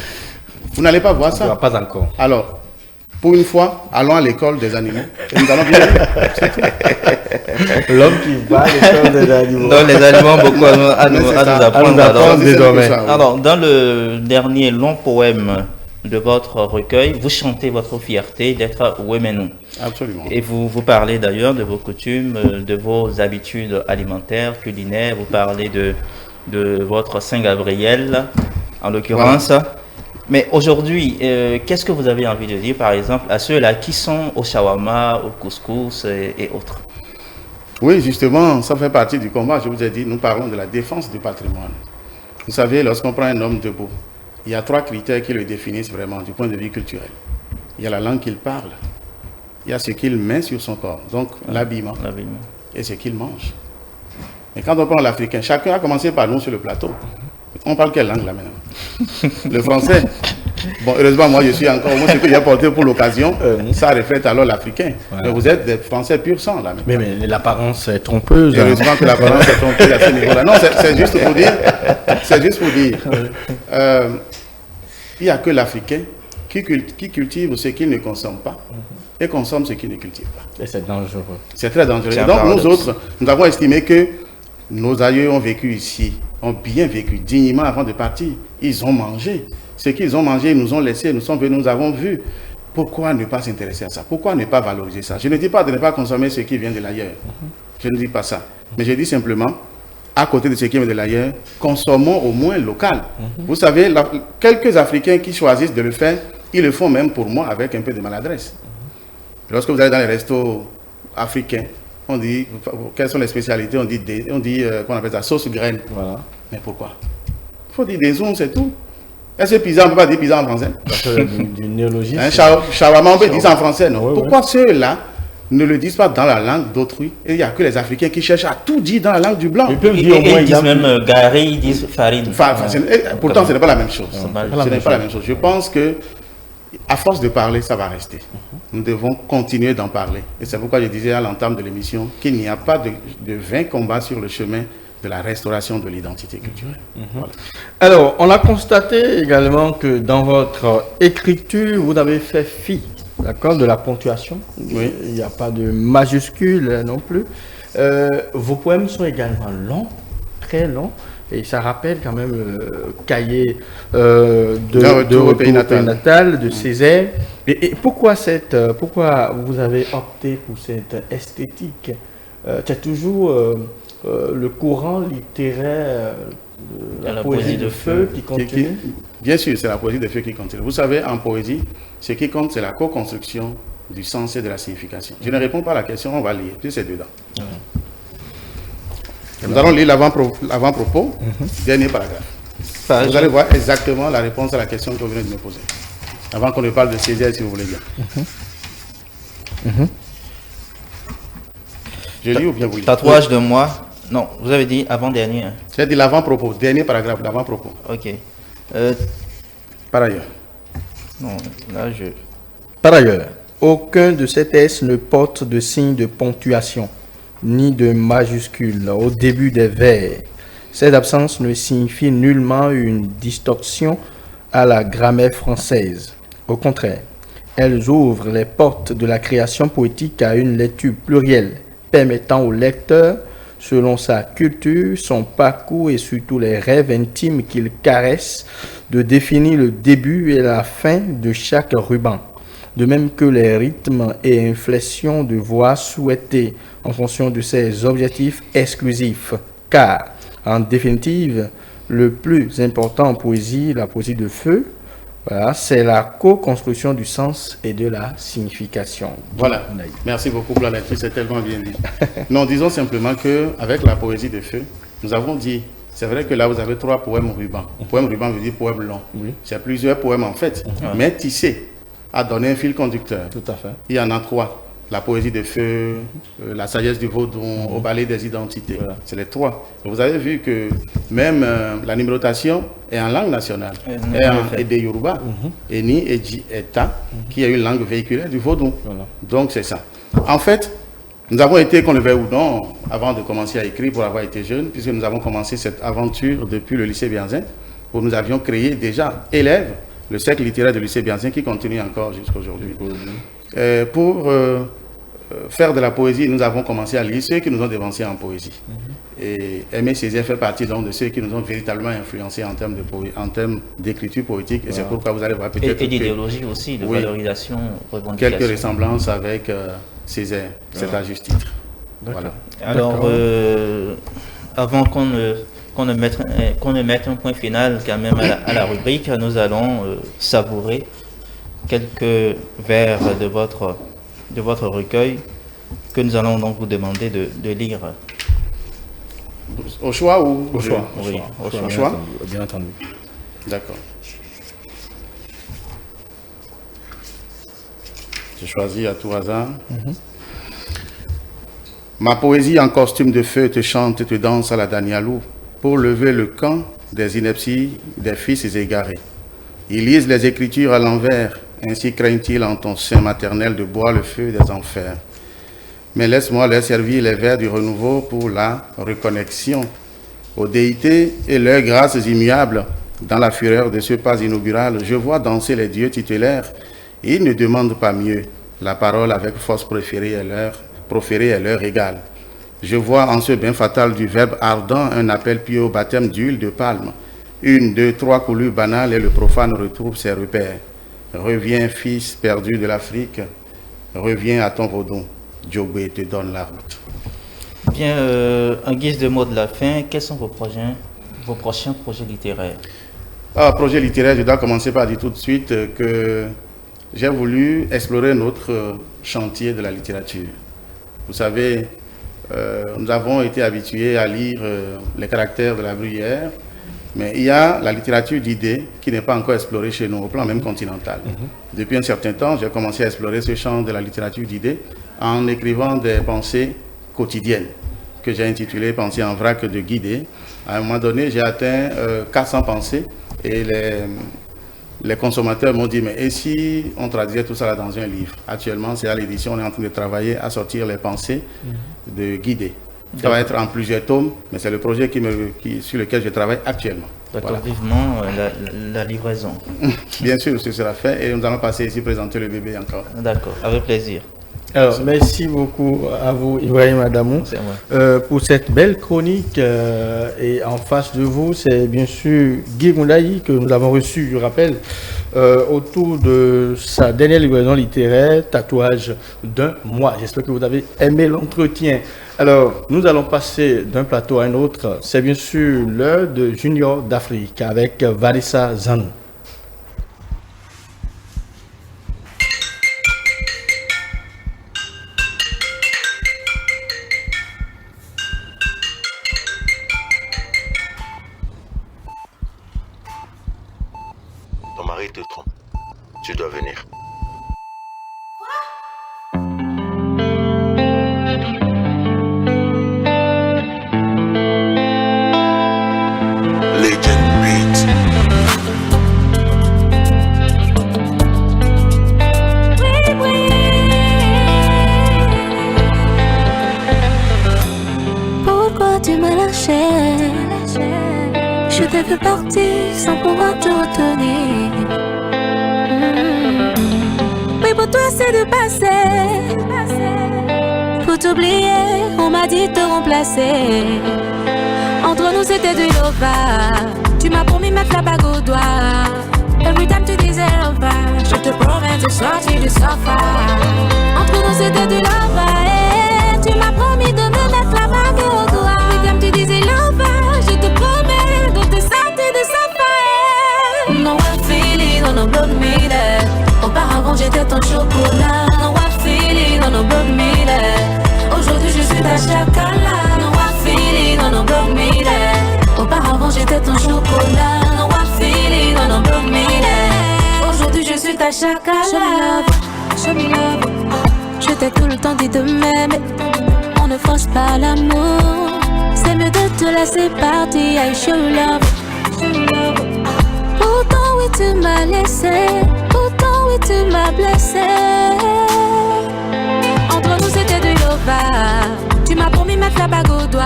Vous n'allez pas voir ça. Pas encore. Alors, pour une fois, allons à l'école des animaux. Et nous allons bien. L'homme qui va les choses des animaux. Non, les animaux ont beaucoup à nous apprendre. Alors, dans le dernier long poème de votre recueil, vous chantez votre fierté d'être Ouémenou. Absolument. Et vous parlez d'ailleurs de vos coutumes, de vos habitudes alimentaires, culinaires, vous parlez de votre Saint-Gabriel, en l'occurrence. Voilà. Mais aujourd'hui, qu'est-ce que vous avez envie de dire, par exemple, à ceux-là qui sont au shawarma, au couscous et autres? Oui, justement, ça fait partie du combat. Je vous ai dit, nous parlons de la défense du patrimoine. Vous savez, lorsqu'on prend un homme debout, il y a 3 critères qui le définissent vraiment du point de vue culturel. Il y a la langue qu'il parle, il y a ce qu'il met sur son corps, donc l'habillement, et ce qu'il mange. Et quand on prend l'Africain, chacun a commencé par nous sur le plateau. On parle quelle langue là maintenant? Le français. Bon, heureusement, moi je suis encore, moi ce que j'ai apporté pour l'occasion, ça reflète alors l'Africain. Voilà. Mais vous êtes des Français pur sang là. Mais l'apparence est trompeuse. Heureusement que l'apparence est trompeuse à ce niveau-là. Non, c'est juste pour dire. C'est juste pour dire. Il n'y a que l'Africain qui cultive ce qu'il ne consomme pas et consomme ce qu'il ne cultive pas. Et c'est dangereux. C'est très dangereux. Donc nous autres, nous avons estimé que nos aïeux ont vécu ici, ont bien vécu dignement avant de partir. Ils ont mangé. Ce qu'ils ont mangé, ils nous ont laissé, nous sommes venus, nous avons vu. Pourquoi ne pas s'intéresser à ça? Pourquoi ne pas valoriser ça? Je ne dis pas de ne pas consommer ce qui vient de l'ailleurs. Je ne dis pas ça. Mais je dis simplement, à côté de ce qui vient de l'ailleurs, consommons au moins local. Vous savez, quelques Africains qui choisissent de le faire, ils le font même pour moi avec un peu de maladresse. Lorsque vous allez dans les restos africains, on dit, quelles sont les spécialités? On dit qu'on appelle ça sauce graine. Voilà. Mais pourquoi? Il faut dire des ondes, c'est tout. Est-ce que pizza, on ne peut pas dire pizza en français? Du néologisme. Shawarma, on peut dire ça en français, non? Pourquoi ceux-là ne le disent pas dans la langue d'autrui? Et il n'y a que les Africains qui cherchent à tout dire dans la langue du blanc. Ils disent même gari, ils disent farine. Pourtant, ce n'est pas la même chose. Ce n'est pas la même chose. Je pense que à force de parler, ça va rester. Nous devons continuer d'en parler. Et c'est pourquoi je disais à l'entame de l'émission qu'il n'y a pas de vain combat sur le chemin de la restauration de l'identité culturelle. Voilà. Alors, on a constaté également que dans votre écriture, vous avez fait fi, d'accord, de la ponctuation. Oui. Il n'y a pas de majuscule non plus. Vos poèmes sont également longs, très longs. Et ça rappelle quand même le cahier de Retour au pays natal de Césaire. Et pourquoi vous avez opté pour cette esthétique? C'est toujours le courant littéraire de la poésie de feu qui continue? Bien sûr, c'est la poésie de feu qui continue. Vous savez, en poésie, ce qui compte, c'est la co-construction du sens et de la signification. Je ne réponds pas à la question, on va lire, puis c'est dedans. Nous allons lire l'avant-propos, dernier paragraphe. Vous allez voir exactement la réponse à la question que vous venez de me poser. Avant qu'on ne parle de Césaire, si vous voulez bien. Je lis ou bien vous lisez? Tatouage de moi. Non, vous avez dit avant-dernier. J'ai dit l'avant-propos, dernier paragraphe, l'avant-propos. Ok. Par ailleurs. Non, là je... Par ailleurs, aucun de ces S ne porte de signe de ponctuation, ni de majuscule au début des vers. Cette absence ne signifie nullement une distorsion à la grammaire française. Au contraire, elles ouvrent les portes de la création poétique à une lecture plurielle, permettant au lecteur, selon sa culture, son parcours et surtout les rêves intimes qu'il caresse, de définir le début et la fin de chaque ruban, de même que les rythmes et inflexions de voix souhaités en fonction de ses objectifs exclusifs. Car, en définitive, le plus important en poésie, la poésie de feu, voilà, c'est la co-construction du sens et de la signification. Voilà, merci beaucoup pour la lecture, c'est tellement bien dit. Non, disons simplement qu'avec la poésie de feu, nous avons dit, c'est vrai que là vous avez 3 poèmes rubans. Poème ruban veut dire poème long. Oui. C'est plusieurs poèmes en fait, mais tissé a donné un fil conducteur. Tout à fait. Il y en a 3. La poésie de feu, la sagesse du vaudon, au ballet des identités. Voilà. C'est les 3. Et vous avez vu que même la numérotation est en langue nationale. Et des Yoruba. Eni, Eji, Eta, qui est une langue véhiculaire du vaudon. Voilà. Donc c'est ça. En fait, nous avons été, qu'on le veuille ou non, avant de commencer à écrire pour avoir été jeune, puisque nous avons commencé cette aventure depuis le lycée Bianzin, où nous avions créé déjà élèves le cercle littéraire de lycée Bianzin qui continue encore jusqu'à aujourd'hui. Pour faire de la poésie, nous avons commencé à lire ceux qui nous ont dévancés en poésie. Et Aimé Césaire fait partie donc de ceux qui nous ont véritablement influencés en termes d'écriture poétique. Et c'est pourquoi vous allez voir peut-être... Et d'idéologie aussi, de valorisation, revendication. Quelques ressemblances avec Césaire, c'est à juste titre. Voilà. Alors, avant qu'on ne mette un point final quand même à la rubrique, nous allons savourer quelques vers de votre recueil que nous allons donc vous demander de lire. Au choix ou au choix? Oui, au choix. Bien entendu. D'accord. J'ai choisi à tout hasard. Ma poésie en costume de feu te chante et te danse à la Danialou pour lever le camp des inepties des fils égarés. Ils lisent les Écritures à l'envers, ainsi craignent-ils en ton sein maternel de boire le feu des enfers. Mais laisse-moi leur servir les vers du renouveau pour la reconnexion aux déités et leurs grâces immuables. Dans la fureur de ce pas inaugural, je vois danser les dieux tutélaires. Ils ne demandent pas mieux. La parole avec force proférée est leur égale. Je vois en ce bain fatal du verbe ardent un appel pieux au baptême d'huile de palme. 1, 2, 3 coulures banales et le profane retrouve ses repères. Reviens, fils perdu de l'Afrique, reviens à ton vaudon. Djobé te donne la route. Bien, en guise de mot de la fin, quels sont vos prochains projets littéraires? Projet littéraire, je dois commencer par dire tout de suite que j'ai voulu explorer notre chantier de la littérature. Vous savez, nous avons été habitués à lire les caractères de la Bruyère, mais il y a la littérature d'idées qui n'est pas encore explorée chez nous, au plan même continental. Depuis un certain temps, j'ai commencé à explorer ce champ de la littérature d'idées en écrivant des pensées quotidiennes que j'ai intitulées « Pensées en vrac de Guidé ». À un moment donné, j'ai atteint 400 pensées et les consommateurs m'ont dit « Mais et si on traduisait tout ça là dans un livre ?» Actuellement, c'est à l'édition, on est en train de travailler à sortir les pensées de Guidé. Ça va être en plusieurs tomes, mais c'est le projet sur lequel je travaille actuellement. D'accord, vivement la livraison. Bien sûr, ce sera fait et nous allons passer ici présenter le bébé encore. D'accord, avec plaisir. Alors, merci beaucoup à vous, Ibrahim Adamou, pour cette belle chronique. Et en face de vous, c'est bien sûr Guy Moundaï que nous avons reçu, je rappelle, autour de sa dernière livraison littéraire, Tatouage d'un mois. J'espère que vous avez aimé l'entretien. Alors, nous allons passer d'un plateau à un autre. C'est bien sûr l'heure de Junior d'Afrique avec Vanessa Zanou. Ton mari te trompe. Tu dois venir. Je t'ai fait partir sans pouvoir te retenir. Oui, pour toi c'est de passer. Pour t'oublier, on m'a dit de te remplacer. Entre nous c'était du lova. Tu m'as promis mettre la bague au doigt. Every time tu disais lova, je te promets de sortir du sofa. Entre nous c'était du lova. Et tu m'as promis de me mettre la bague au doigt. Every time tu disais lova, je te promets de te sortir du sofa. No one feeling on a blood meter. Auparavant j'étais ton chocolat. No one feeling on a blood meter. Aujourd'hui je suis ta chocolat. No one feeling on a blood meter. Auparavant j'étais ton chocolat. No one feeling on a blood meter. Aujourd'hui je suis ta chocolat. Show me love. Je t'ai tout le temps dit de m'aimer. On ne force pas l'amour. C'est mieux de te laisser partir. I show you love. Pourtant oui tu m'as laissé. Pourtant oui tu m'as blessé. Entre nous c'était du lova. Tu m'as promis mettre la bague au doigt.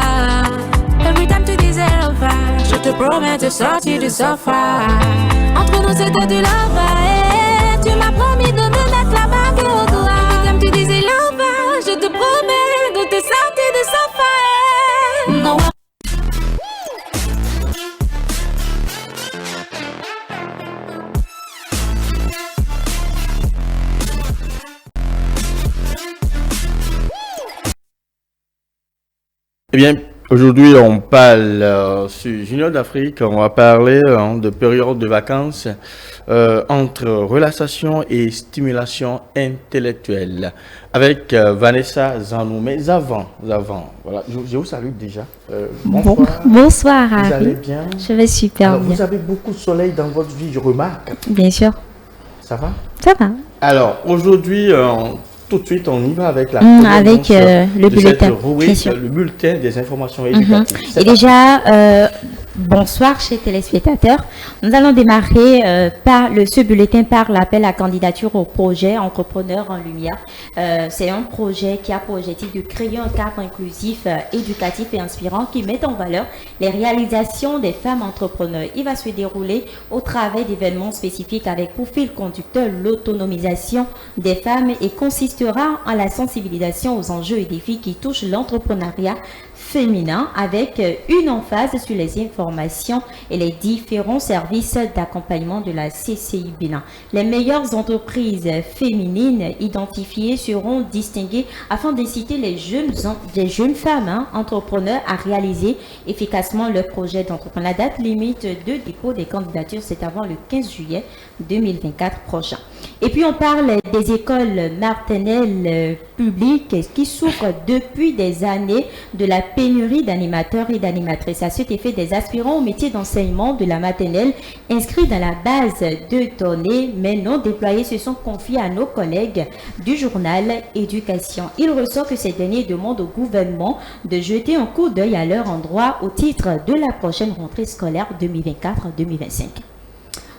Every time tu disais lova, je te promets de sortir du sofa. Entre nous c'était du lova. Et tu m'as promis de me mettre la bague au doigt. Every time tu disais lova, je te Eh bien, aujourd'hui, on parle sur Junior d'Afrique. On va parler de période de vacances entre relaxation et stimulation intellectuelle avec Vanessa Zanou. Mais avant, voilà, je vous salue déjà. Bonsoir, Vous Harry. allez bien? Je vais super bien. Vous avez beaucoup de soleil dans votre vie, je remarque. Bien sûr. Ça va? Ça va. Alors, aujourd'hui, tout de suite, on y va avec la avec le bulletin. Bien sûr. Le bulletin des informations éducatives. Et déjà, bonsoir chers téléspectateurs. Nous allons démarrer ce bulletin par l'appel à candidature au projet Entrepreneurs en Lumière. C'est un projet qui a pour objectif de créer un cadre inclusif, éducatif et inspirant qui met en valeur les réalisations des femmes entrepreneurs. Il va se dérouler au travers d'événements spécifiques avec pour fil conducteur l'autonomisation des femmes et consistera en la sensibilisation aux enjeux et défis qui touchent l'entrepreneuriat féminin avec une emphase sur les informations et les différents services d'accompagnement de la CCI Bénin. Les meilleures entreprises féminines identifiées seront distinguées afin d'inciter les jeunes femmes entrepreneurs à réaliser efficacement leur projet d'entrepreneuriat. La date limite de dépôt des candidatures, c'est avant le 15 juillet 2024 prochain. Et puis on parle des écoles maternelles publiques qui souffrent depuis des années de la pénurie d'animateurs et d'animatrices. À cet effet, des aspirants au métier d'enseignement de la maternelle inscrits dans la base de données mais non déployés se sont confiés à nos collègues du journal Éducation. Il ressort que ces derniers demandent au gouvernement de jeter un coup d'œil à leur endroit au titre de la prochaine rentrée scolaire 2024-2025.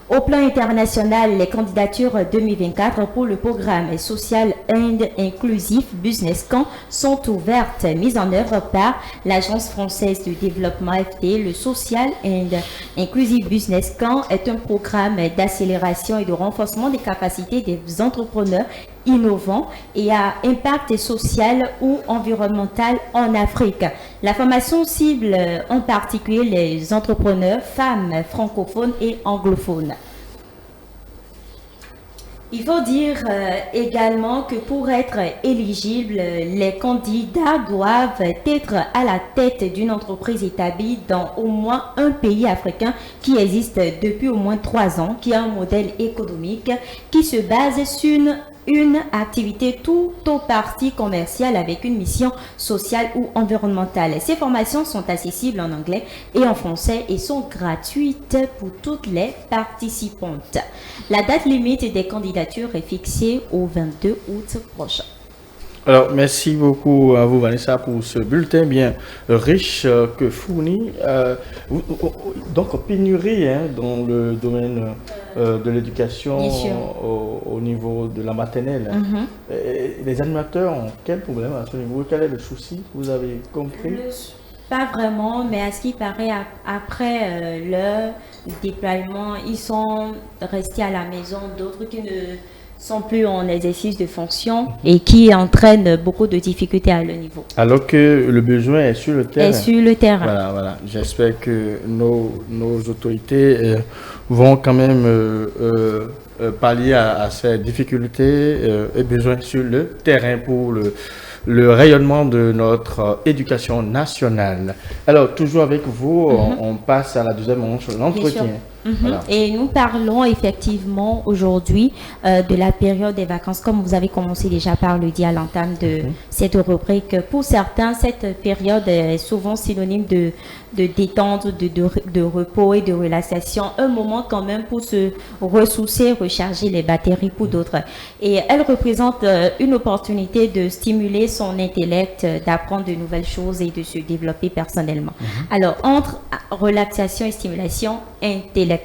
Au plan international, les candidatures 2024 pour le programme Social and Inclusive Business Camp sont ouvertes, mises en œuvre par l'Agence française de développement FT. Le Social and Inclusive Business Camp est un programme d'accélération et de renforcement des capacités des entrepreneurs innovants et à impact social ou environnemental en Afrique. La formation cible en particulier les entrepreneurs, femmes francophones et anglophones. Il faut dire également que pour être éligibles, les candidats doivent être à la tête d'une entreprise établie dans au moins un pays africain qui existe depuis au moins 3 ans, qui a un modèle économique qui se base sur une activité tout au parti commercial avec une mission sociale ou environnementale. Ces formations sont accessibles en anglais et en français et sont gratuites pour toutes les participantes. La date limite des candidatures est fixée au 22 août prochain. Alors, merci beaucoup à vous, Vanessa, pour ce bulletin bien riche que fournit. Donc, pénurie dans le domaine de l'éducation au niveau de la maternelle. Les animateurs ont quel problème à ce niveau? Quel est le souci? Vous avez compris? Pas vraiment, mais à ce qui paraît, après leur déploiement, ils sont restés à la maison, d'autres qui ne sont plus en exercice de fonction et qui entraînent beaucoup de difficultés à leur niveau. Alors que le besoin est sur le terrain. Est sur le terrain. Voilà. J'espère que nos autorités vont quand même pallier à ces difficultés et besoins sur le terrain pour le rayonnement de notre éducation nationale. Alors, toujours avec vous, on passe à la deuxième manche, l'entretien. Voilà. Et nous parlons effectivement aujourd'hui de la période des vacances, comme vous avez commencé déjà par le dire à l'entame de cette rubrique. Pour certains, cette période est souvent synonyme de détente, de repos et de relaxation. Un moment quand même pour se ressourcer, recharger les batteries pour d'autres. Et elle représente une opportunité de stimuler son intellect, d'apprendre de nouvelles choses et de se développer personnellement. Alors, entre relaxation et stimulation intellectuelle,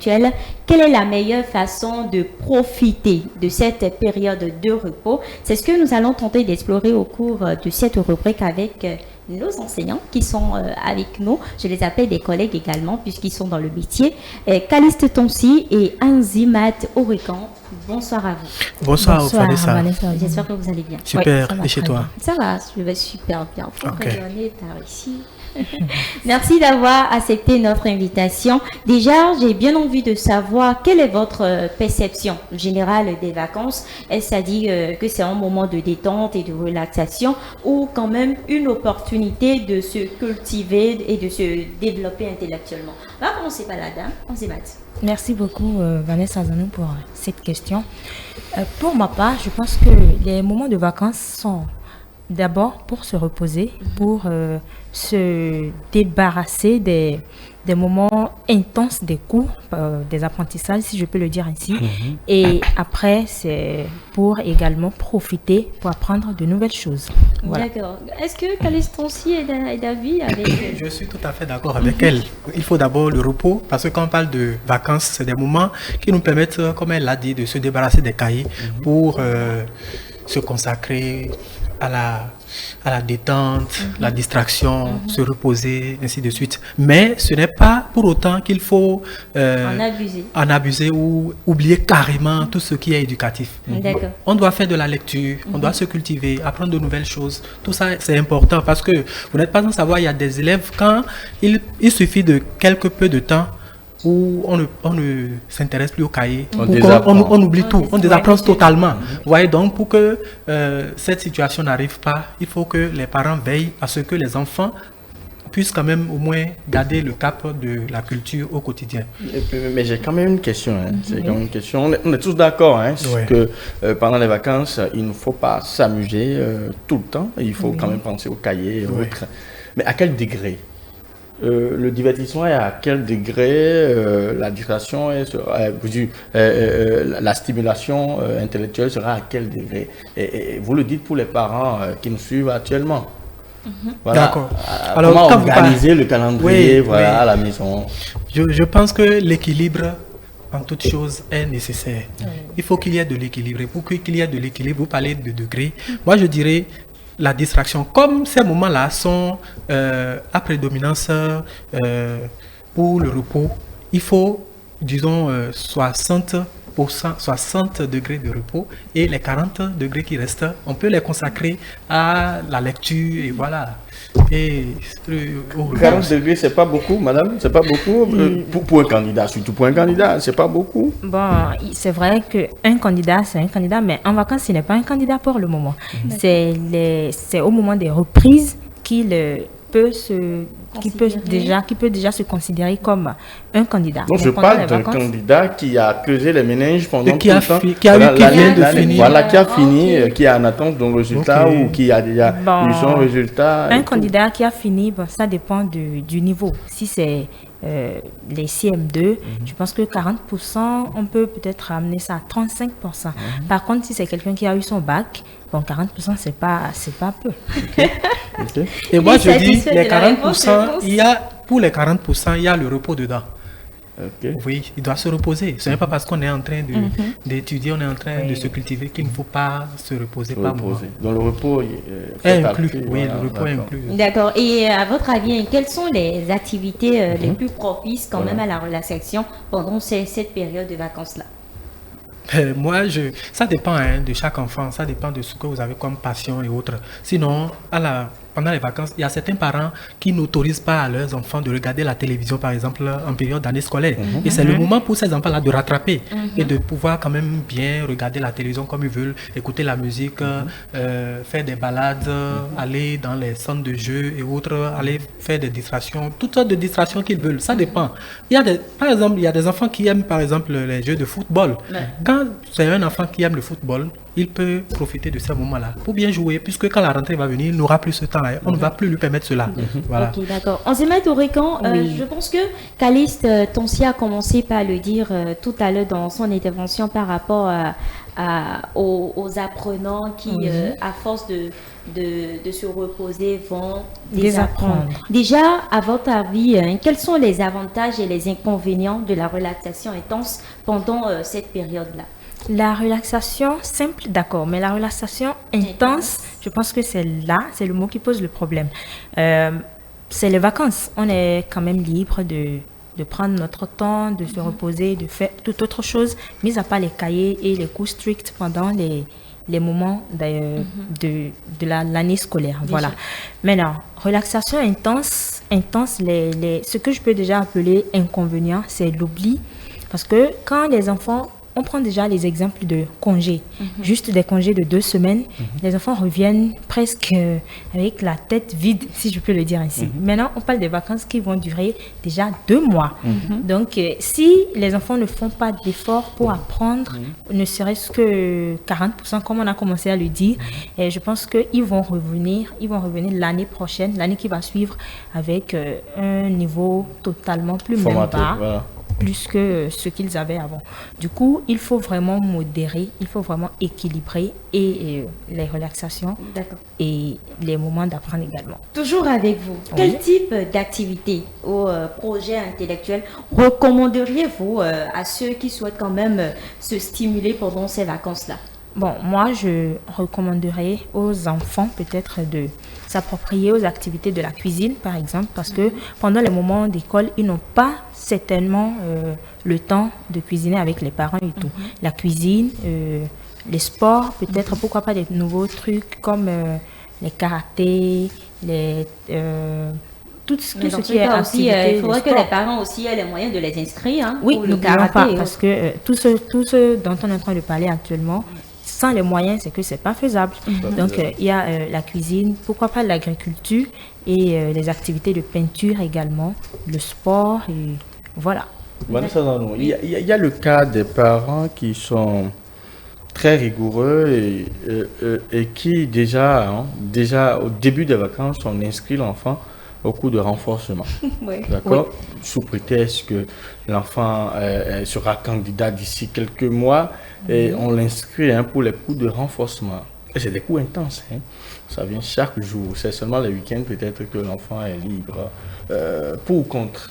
quelle est la meilleure façon de profiter de cette période de repos? C'est ce que nous allons tenter d'explorer au cours de cette rubrique avec nos enseignants qui sont avec nous. Je les appelle des collègues également puisqu'ils sont dans le métier. Caliste Tonsi et Anzimat Orican. Bonsoir à vous. Bonsoir Vanessa. J'espère que vous allez bien. Super, oui, et chez toi? Ça va, je vais super bien. Pour rayonner par ici. Merci d'avoir accepté notre invitation. Déjà, j'ai bien envie de savoir quelle est votre perception générale des vacances. Est-ce à dire que c'est un moment de détente et de relaxation ou quand même une opportunité de se cultiver et de se développer intellectuellement? On va commencer par la dame. On s'est battu. Merci beaucoup Vanessa Zanou pour cette question. Pour ma part, je pense que les moments de vacances sont d'abord pour se reposer, pour se débarrasser des moments intenses des cours, des apprentissages, si je peux le dire ainsi. Et après, c'est pour également profiter, pour apprendre de nouvelles choses. Voilà. D'accord. Est-ce que Calistonci est d'avis avec... Je suis tout à fait d'accord avec elle. Il faut d'abord le repos, parce que quand on parle de vacances, c'est des moments qui nous permettent, comme elle l'a dit, de se débarrasser des cahiers pour se consacrer à la détente, la distraction, se reposer, ainsi de suite. Mais ce n'est pas pour autant qu'il faut en abuser ou oublier carrément tout ce qui est éducatif. D'accord. On doit faire de la lecture, on doit se cultiver, apprendre de nouvelles choses. Tout ça, c'est important parce que vous n'êtes pas sans savoir, il y a des élèves, quand il suffit de quelque peu de temps où on ne s'intéresse plus au cahier, on oublie tout, on désapprend totalement. Vous voyez, donc pour que cette situation n'arrive pas, il faut que les parents veillent à ce que les enfants puissent quand même au moins garder le cap de la culture au quotidien. Mais j'ai quand même une question. C'est quand même une question. On est tous d'accord que pendant les vacances, il ne faut pas s'amuser tout le temps. Il faut quand même penser au cahier et autres. Mais à quel degré? Le divertissement est à quel degré? La distraction est la stimulation intellectuelle sera à quel degré? Et vous le dites pour les parents qui nous suivent actuellement. Voilà. D'accord. Alors, comment organiser le calendrier à la maison? Je pense que l'équilibre en toute chose est nécessaire. Il faut qu'il y ait de l'équilibre. Et pour qu'il y ait de l'équilibre, vous parlez de degrés. Moi, je dirais la distraction. Comme ces moments-là sont à prédominance pour le repos, il faut, disons, 60 degrés de repos et les 40 degrés qui restent, on peut les consacrer à la lecture et voilà. Et 40 degrés, c'est pas beaucoup, madame? C'est pas beaucoup pour un candidat, surtout pour un candidat, c'est pas beaucoup? Bon, c'est vrai qu'un candidat, c'est un candidat, mais en vacances, ce n'est pas un candidat pour le moment. C'est au moment des reprises qu'il peut déjà se considérer comme un candidat. Donc je parle d'un candidat qui a creusé les méninges pendant tout le temps. Qui vient de finir. Voilà, qui a fini, qui est en attente d'un résultat ou qui a déjà eu son résultat. Un candidat qui a fini, ça dépend du niveau. Si c'est les CM2, je pense que 40%, on peut peut-être ramener ça à 35%. Par contre, si c'est quelqu'un qui a eu son bac, bon, 40%, c'est pas peu. Et moi, je dis, les 40%, pour les 40%, il y a le repos dedans. Oui, il doit se reposer. Ce n'est pas parce qu'on est en train d'étudier, on est en train de se cultiver qu'il ne faut pas se reposer. Donc le repos est inclus. Oui, le repos est inclus. D'accord. Et à votre avis, quelles sont les activités les plus propices quand même à la relaxation pendant cette période de vacances-là? Moi, ça dépend de chaque enfant, ça dépend de ce que vous avez comme passion et autres. Sinon, pendant les vacances, il y a certains parents qui n'autorisent pas à leurs enfants de regarder la télévision, par exemple, en période d'année scolaire. Et c'est le moment pour ces enfants-là de rattraper et de pouvoir quand même bien regarder la télévision comme ils veulent, écouter la musique, faire des balades, aller dans les centres de jeux et autres, aller faire des distractions, toutes sortes de distractions qu'ils veulent. Ça dépend. Par exemple, il y a des enfants qui aiment, par exemple, les jeux de football. Quand c'est un enfant qui aime le football, il peut profiter de ces moments-là pour bien jouer, puisque quand la rentrée va venir, il n'aura plus ce temps. On ne va plus lui permettre cela. Voilà. Ok, d'accord. On s'est mis au Rican. Je pense que Caliste Tonsi a commencé par le dire tout à l'heure dans son intervention par rapport aux apprenants qui, à force de se reposer, vont désapprendre. Déjà, à votre avis, quels sont les avantages et les inconvénients de la relaxation intense pendant cette période-là? La relaxation simple, d'accord, mais la relaxation intense, je pense que c'est le mot qui pose le problème. C'est les vacances. On est quand même libre de prendre notre temps, de se reposer, de faire toute autre chose, mis à part les cahiers et les cours stricts pendant les moments de l'année scolaire. Voilà. Maintenant, relaxation intense, intense, ce que je peux déjà appeler inconvénient, c'est l'oubli. Parce que quand les enfants, on prend déjà les exemples de congés, juste des congés de 2 semaines, les enfants reviennent presque avec la tête vide, si je peux le dire ainsi. Maintenant, on parle des vacances qui vont durer déjà 2 mois. Donc, si les enfants ne font pas d'efforts pour apprendre, ne serait-ce que 40%, comme on a commencé à le dire, et je pense qu'ils vont revenir l'année prochaine, l'année qui va suivre, avec un niveau totalement plus formaté, bas. voilà. Plus que ce qu'ils avaient avant. Du coup, il faut vraiment modérer, il faut vraiment équilibrer et les relaxations et les moments d'apprendre également. Toujours avec vous, Oui. quel type d'activité ou projet intellectuel recommanderiez-vous à ceux qui souhaitent quand même se stimuler pendant ces vacances-là? Bon, moi, je recommanderais aux enfants peut-être de s'approprier aux activités de la cuisine, par exemple, parce que pendant les moments d'école, ils n'ont pas certainement le temps de cuisiner avec les parents et tout. La cuisine, les sports, peut-être, pourquoi pas des nouveaux trucs comme les karatés, tout ce qui est activité. Il faudrait que les parents aussi aient les moyens de les inscrire. Hein, oui, pour le n'oublions karaté. pas, parce que tout ce dont on est en train de parler actuellement, sans les moyens, c'est que c'est pas faisable. Donc, il y a la cuisine, pourquoi pas l'agriculture et les activités de peinture également, le sport et voilà. Vanessa Zanou, il y a le cas des parents qui sont très rigoureux et qui déjà au début des vacances, on inscrit l'enfant au cours de renforcement. D'accord. Sous prétexte que l'enfant sera candidat d'ici quelques mois et on l'inscrit pour les cours de renforcement. Et c'est des cours intenses. Ça vient chaque jour. C'est seulement les week-ends peut-être que l'enfant est libre. Pour ou contre?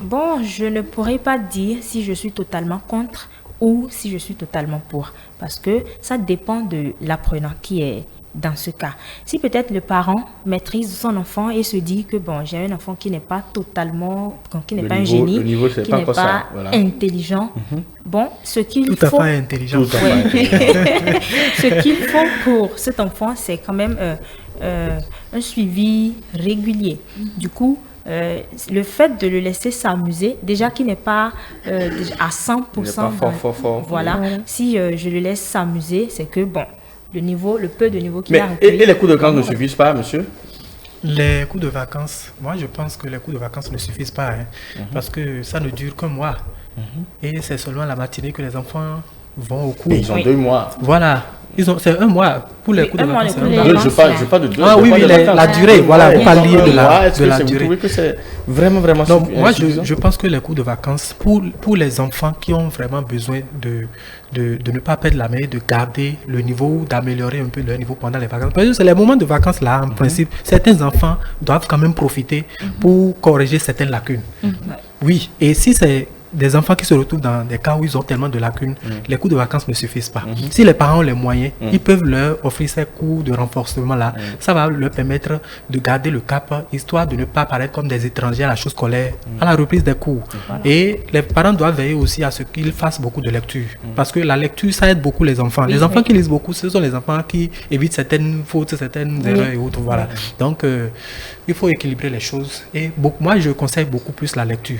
Bon, je ne pourrais pas dire si je suis totalement contre ou si je suis totalement pour. Parce que ça dépend de l'apprenant qui est dans ce cas. Si peut-être le parent maîtrise son enfant et se dit que bon, j'ai un enfant qui n'est pas totalement, qui n'est pas un génie, qui n'est pas intelligent, bon, ce qu'il faut... Tout à fait intelligent. Ce qu'il faut pour cet enfant, c'est quand même un suivi régulier. Du coup, le fait de le laisser s'amuser, déjà qu'il n'est pas à 100%, fort. Voilà. Si je le laisse s'amuser, c'est que bon, le peu de niveau qu'il a recueilli. Et les cours de vacances ne suffisent pas, monsieur? Les cours de vacances, moi je pense que les cours de vacances ne suffisent pas, parce que ça ne dure qu'un mois. Et c'est seulement la matinée que les enfants vont au cours. Et ils ont 2 mois. Voilà. C'est un mois pour les cours de vacances. Je parle de 2 mois. Ah oui, la durée, voilà, vous parliez de la durée. Vous trouvez que c'est vraiment non, moi je pense que les cours de vacances, pour les enfants qui ont vraiment besoin de ne pas perdre la main, de garder le niveau, d'améliorer un peu leur niveau pendant les vacances. Parce que c'est les moments de vacances là, en principe, certains enfants doivent quand même profiter pour corriger certaines lacunes. Oui, et si c'est des enfants qui se retrouvent dans des cas où ils ont tellement de lacunes, les cours de vacances ne suffisent pas. Si les parents ont les moyens, ils peuvent leur offrir ces cours de renforcement là. Ça va leur permettre de garder le cap, histoire de ne pas paraître comme des étrangers à la chose scolaire, à la reprise des cours. Et les parents doivent veiller aussi à ce qu'ils fassent beaucoup de lecture. Parce que la lecture, ça aide beaucoup les enfants. Les enfants qui lisent beaucoup, ce sont les enfants qui évitent certaines fautes, certaines erreurs et autres. Voilà. Donc, il faut équilibrer les choses. Et moi, je conseille beaucoup plus la lecture.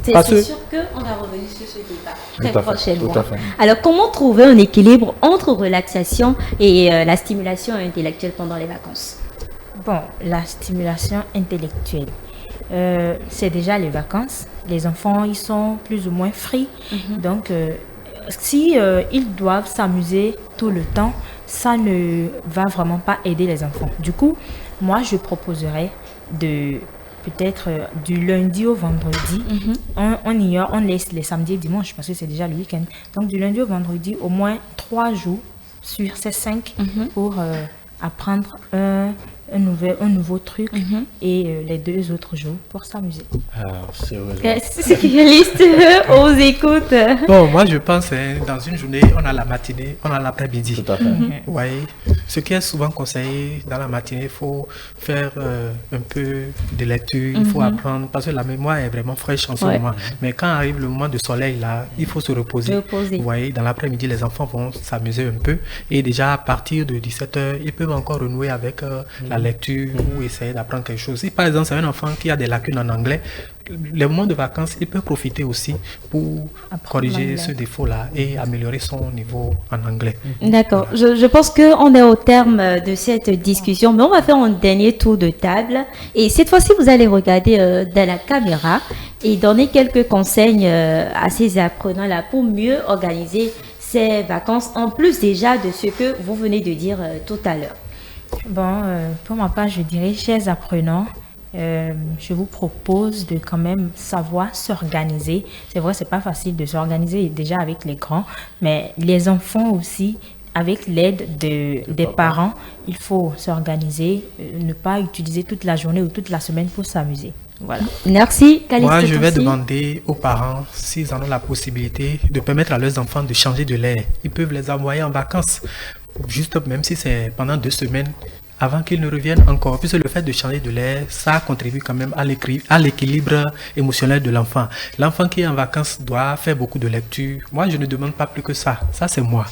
C'est sûr qu'on va revenir sur ce débat très prochainement. Alors, comment trouver un équilibre entre relaxation et la stimulation intellectuelle pendant les vacances? Bon, la stimulation intellectuelle, c'est déjà les vacances. Les enfants, ils sont plus ou moins free. Donc, si ils doivent s'amuser tout le temps, ça ne va vraiment pas aider les enfants. Du coup, moi, je proposerais de... peut-être du lundi au vendredi, on laisse les samedis et dimanches parce que c'est déjà le week-end. Donc du lundi au vendredi, au moins 3 jours sur ces 5 pour apprendre un nouveau truc et les 2 autres jours pour s'amuser. C'est Spécialiste aux écoutes. Bon, moi je pense dans une journée, on a la matinée, on a l'après-midi. Tout à fait. Ouais. Ce qui est souvent conseillé dans la matinée, il faut faire un peu de lecture, il faut apprendre parce que la mémoire est vraiment fraîche en ce moment. Mais quand arrive le moment de soleil là, il faut se reposer. Vous voyez, dans l'après-midi, les enfants vont s'amuser un peu et déjà à partir de 17h, ils peuvent encore renouer avec la lecture ou essayer d'apprendre quelque chose. Si par exemple c'est un enfant qui a des lacunes en anglais, les moments de vacances, il peut profiter aussi pour corriger ce défaut-là et améliorer son niveau en anglais. D'accord. Je pense qu'on est au terme de cette discussion, mais on va faire un dernier tour de table. Et cette fois-ci, vous allez regarder dans la caméra et donner quelques conseils à ces apprenants-là pour mieux organiser ces vacances, en plus déjà de ce que vous venez de dire tout à l'heure. Bon, pour ma part, je dirais, chers apprenants, je vous propose de quand même savoir s'organiser. C'est vrai, c'est pas facile de s'organiser déjà avec les grands, mais les enfants aussi, avec l'aide des parents, il faut s'organiser, ne pas utiliser toute la journée ou toute la semaine pour s'amuser. Voilà. Merci. Moi, je vais demander aux parents, s'ils en ont la possibilité, de permettre à leurs enfants de changer de lait. Ils peuvent les envoyer en vacances, juste même si c'est pendant 2 semaines, avant qu'ils ne reviennent encore. Puisque le fait de changer de lait, ça contribue quand même à l'équilibre émotionnel de l'enfant. L'enfant qui est en vacances doit faire beaucoup de lecture. Moi, je ne demande pas plus que ça. Ça, c'est moi.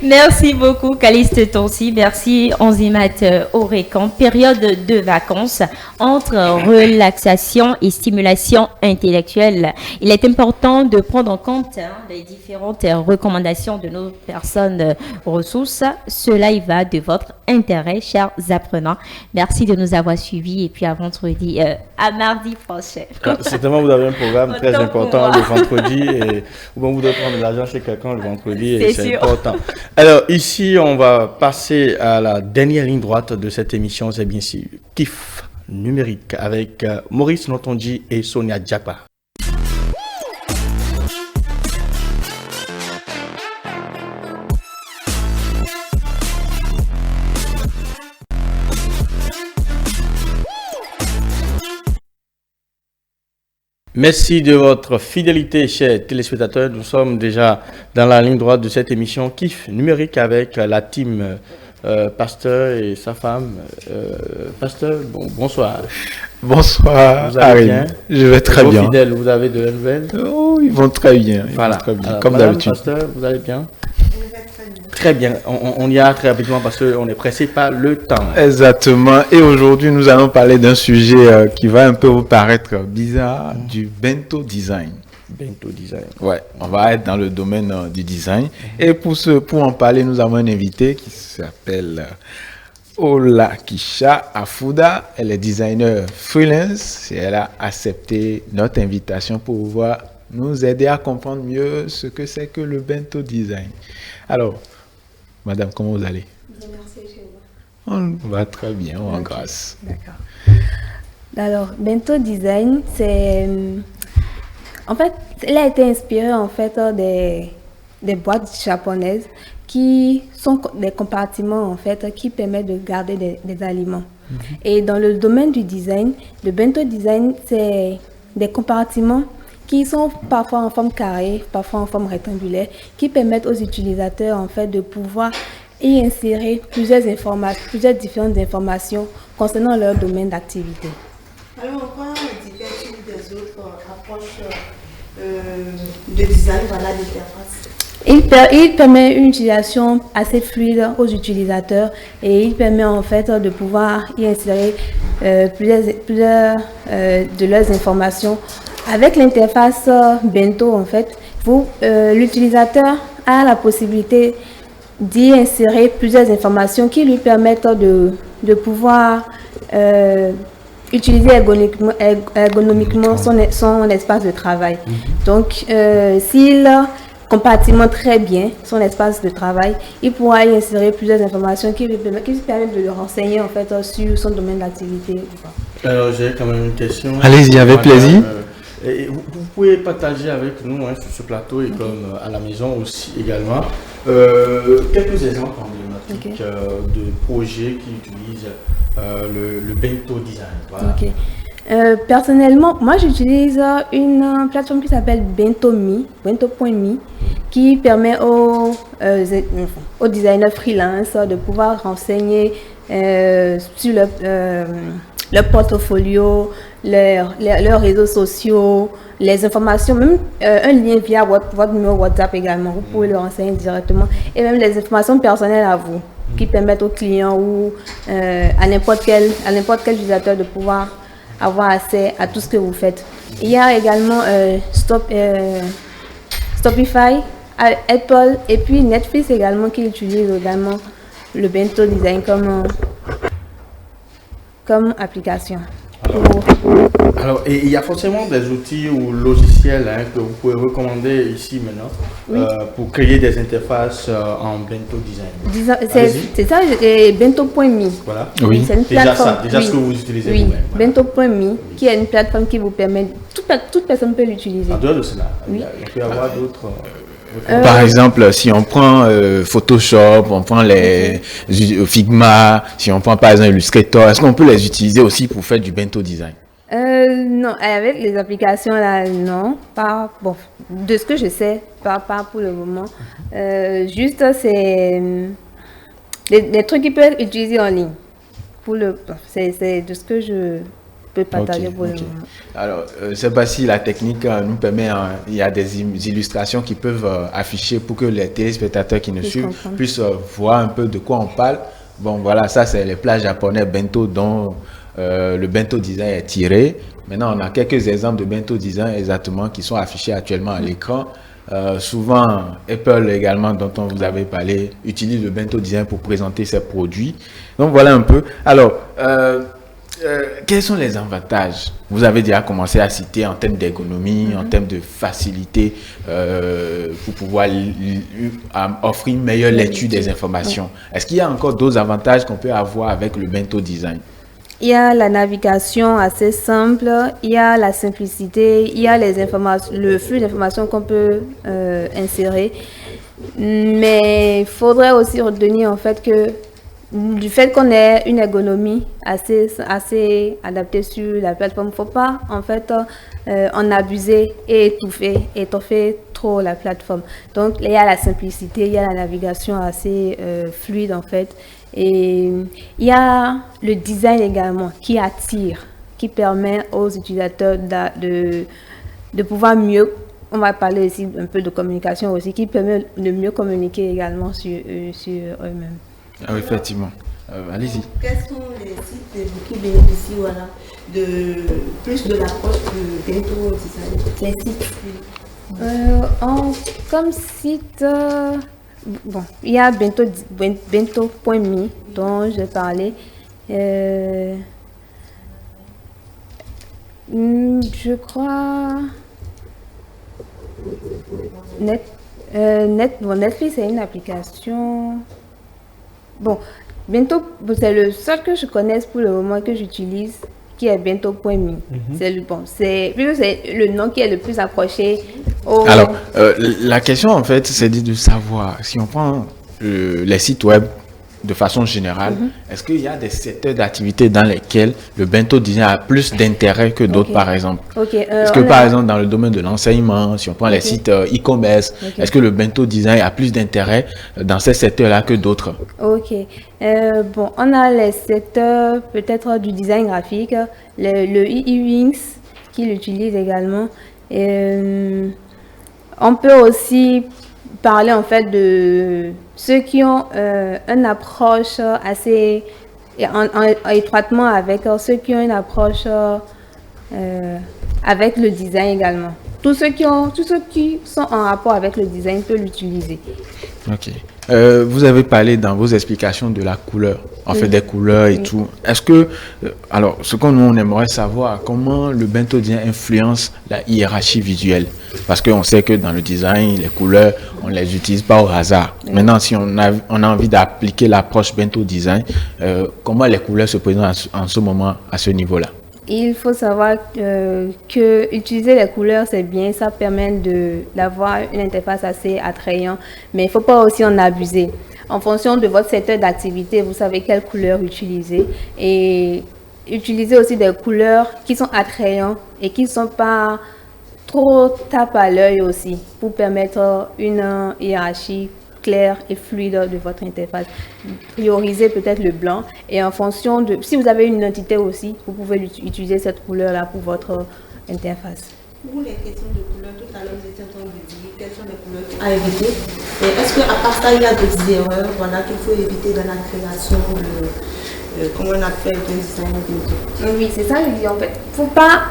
Merci beaucoup, Caliste Tonsi. Merci, Onzimat Orekan. Période de vacances entre relaxation et stimulation intellectuelle. Il est important de prendre en compte les différentes recommandations de nos personnes ressources. Cela y va de votre intérêt, chers apprenants. Merci de nous avoir suivis et puis à vendredi, à mardi prochain. Certainement, vous avez un programme très important le vendredi et bon, vous devez prendre de l'argent chez quelqu'un le vendredi et c'est important. Alors ici, on va passer à la dernière ligne droite de cette émission, c'est bien sûr Kiff numérique avec Maurice Notonji et Sonia Diakba. Merci de votre fidélité, chers téléspectateurs. Nous sommes déjà dans la ligne droite de cette émission Kiff numérique avec la team Pasteur et sa femme. Pasteur, bonsoir. Bonsoir, Harry. Je vais très bien. Fidèles, vous avez de la nouvelles? Oh, ils vont très bien. Voilà. Très bien. Comme d'habitude. Pasteur, vous allez bien? Très bien, on y a très rapidement parce qu'on est pressé par le temps. Exactement, et aujourd'hui nous allons parler d'un sujet qui va un peu vous paraître bizarre, du bento design. Bento design. Ouais, on va être dans le domaine du design. Et pour en parler, nous avons un invité qui s'appelle Olakisha Afuda. Elle est designer freelance et elle a accepté notre invitation pour pouvoir nous aider à comprendre mieux ce que c'est que le bento design. Alors, madame, comment vous allez? Merci, chez vous. On va très bien, on va grâce. D'accord. Alors, bento design, c'est... En fait, il a été inspiré en fait des boîtes japonaises qui sont des compartiments en fait qui permettent de garder des aliments. Et dans le domaine du design, le bento design, c'est des compartiments qui sont parfois en forme carrée, parfois en forme rectangulaire, qui permettent aux utilisateurs en fait de pouvoir y insérer plusieurs différentes informations concernant leur domaine d'activité. Alors, on va divertir des autres approches de design, voilà, d'interface. Il permet une utilisation assez fluide aux utilisateurs et il permet en fait de pouvoir y insérer plusieurs de leurs informations. Avec l'interface Bento, en fait, l'utilisateur a la possibilité d'y insérer plusieurs informations qui lui permettent de pouvoir utiliser ergonomiquement son espace de travail. Donc, s'il compartimente très bien son espace de travail, il pourra y insérer plusieurs informations qui lui permettent de le renseigner en fait sur son domaine d'activité. Alors, j'ai quand même une question. Allez-y, avec plaisir. Et vous pouvez partager avec nous sur ce plateau et comme à la maison aussi également quelques exemples emblématiques de projets qui utilisent le bento design. Voilà. Personnellement, moi j'utilise une plateforme qui s'appelle bento.me qui permet aux designers freelance de pouvoir renseigner sur leur portfolio, leurs réseaux sociaux, les informations, même un lien via votre numéro WhatsApp également, vous pouvez le renseigner directement, et même les informations personnelles à vous. qui permettent aux clients ou à n'importe quel utilisateur de pouvoir avoir accès à tout ce que vous faites. Il y a également Stopify, Apple et puis Netflix également qui utilise également le Bento Design comme application. Alors, et il y a forcément des outils ou logiciels que vous pouvez recommander ici maintenant pour créer des interfaces en Bento Design. C'est ça, Bento.me. Voilà. Oui, c'est une plateforme. Déjà ce que vous utilisez. Oui, voilà. Bento.me, qui est une plateforme qui vous permet, toute personne peut l'utiliser. En dehors de cela, il peut y avoir d'autres. Par exemple, si on prend Photoshop, on prend les Figma, si on prend par exemple Illustrator, est-ce qu'on peut les utiliser aussi pour faire du Bento Design? Non, avec les applications là, non. De ce que je sais, pas pour le moment. Juste, c'est des trucs qui peuvent être utilisés en ligne. C'est de ce que je peux partager pour le moment. Alors, je ne sais pas si la technique nous permet, il y a des illustrations qui peuvent afficher pour que les téléspectateurs qui nous suivent puissent voir un peu de quoi on parle. Bon, voilà, ça c'est les plats japonais Bento dont le Bento Design est tiré. Maintenant, on a quelques exemples de Bento Design exactement qui sont affichés actuellement à l'écran. Souvent, Apple également, dont on vous avait parlé, utilise le Bento Design pour présenter ses produits. Donc, voilà un peu. Alors, quels sont les avantages? Vous avez déjà commencé à citer en termes d'ergonomie, en termes de facilité pour pouvoir offrir une meilleure lecture des informations. Est-ce qu'il y a encore d'autres avantages qu'on peut avoir avec le Bento Design? Il y a la navigation assez simple, il y a la simplicité, il y a les informations, le flux d'informations qu'on peut insérer. Mais il faudrait aussi retenir en fait que du fait qu'on ait une ergonomie assez adaptée sur la plateforme, il ne faut pas en fait en abuser et étoffer trop la plateforme. Donc il y a la simplicité, il y a la navigation assez fluide en fait. Et il y a le design également qui attire, qui permet aux utilisateurs de pouvoir mieux, on va parler ici un peu de communication aussi, qui permet de mieux communiquer également sur eux-mêmes. Ah oui, effectivement. Allez-y. Quels sont les sites qui bénéficient plus de l'approche de Bento Design? Les sites comme site, bon, il y a Bento.me dont je parlais. Je crois Netflix c'est une application. Bon, Bento, c'est le seul que je connaisse pour le moment que j'utilise, qui est Bento.me. C'est le nom qui est le plus approché au... Alors, la question en fait, c'est de savoir, si on prend les sites web de façon générale, est-ce qu'il y a des secteurs d'activité dans lesquels le Bento Design a plus d'intérêt que d'autres, par exemple? Est-ce que, par exemple, dans le domaine de l'enseignement, si on prend les sites e-commerce, est-ce que le Bento Design a plus d'intérêt dans ces secteurs-là que d'autres? Ok. Bon, on a les secteurs peut-être du design graphique, le e-wings qui l'utilise également. On peut aussi parler en fait de ceux qui ont une approche assez étroitement avec ceux qui ont une approche avec le design également. Tous ceux qui sont en rapport avec le design peuvent l'utiliser. Ok. Vous avez parlé dans vos explications de la couleur, en fait des couleurs et tout. Est-ce que, alors, ce qu'on nous aimerait savoir, comment le Bento Design influence la hiérarchie visuelle? Parce qu'on sait que dans le design, les couleurs, on ne les utilise pas au hasard. Maintenant, si on a envie d'appliquer l'approche Bento Design, comment les couleurs se présentent en ce moment à ce niveau-là? Il faut savoir que utiliser les couleurs, c'est bien, ça permet d'avoir une interface assez attrayante, mais il ne faut pas aussi en abuser. En fonction de votre secteur d'activité, vous savez quelle couleur utiliser et utiliser aussi des couleurs qui sont attrayantes et qui ne sont pas trop tape à l'œil aussi pour permettre une hiérarchie claire et fluide de votre interface. Priorisez peut-être le blanc et en fonction de... Si vous avez une identité aussi, vous pouvez utiliser cette couleur-là pour votre interface. pour les questions de couleurs, tout à l'heure, vous étiez en train de dire quelles sont les couleurs à éviter. Et est-ce qu'à part ça, il y a d'autres erreurs voilà, qu'il faut éviter dans la création comment on appelle le design de Oui, c'est ça l'idée en fait. Faut pas,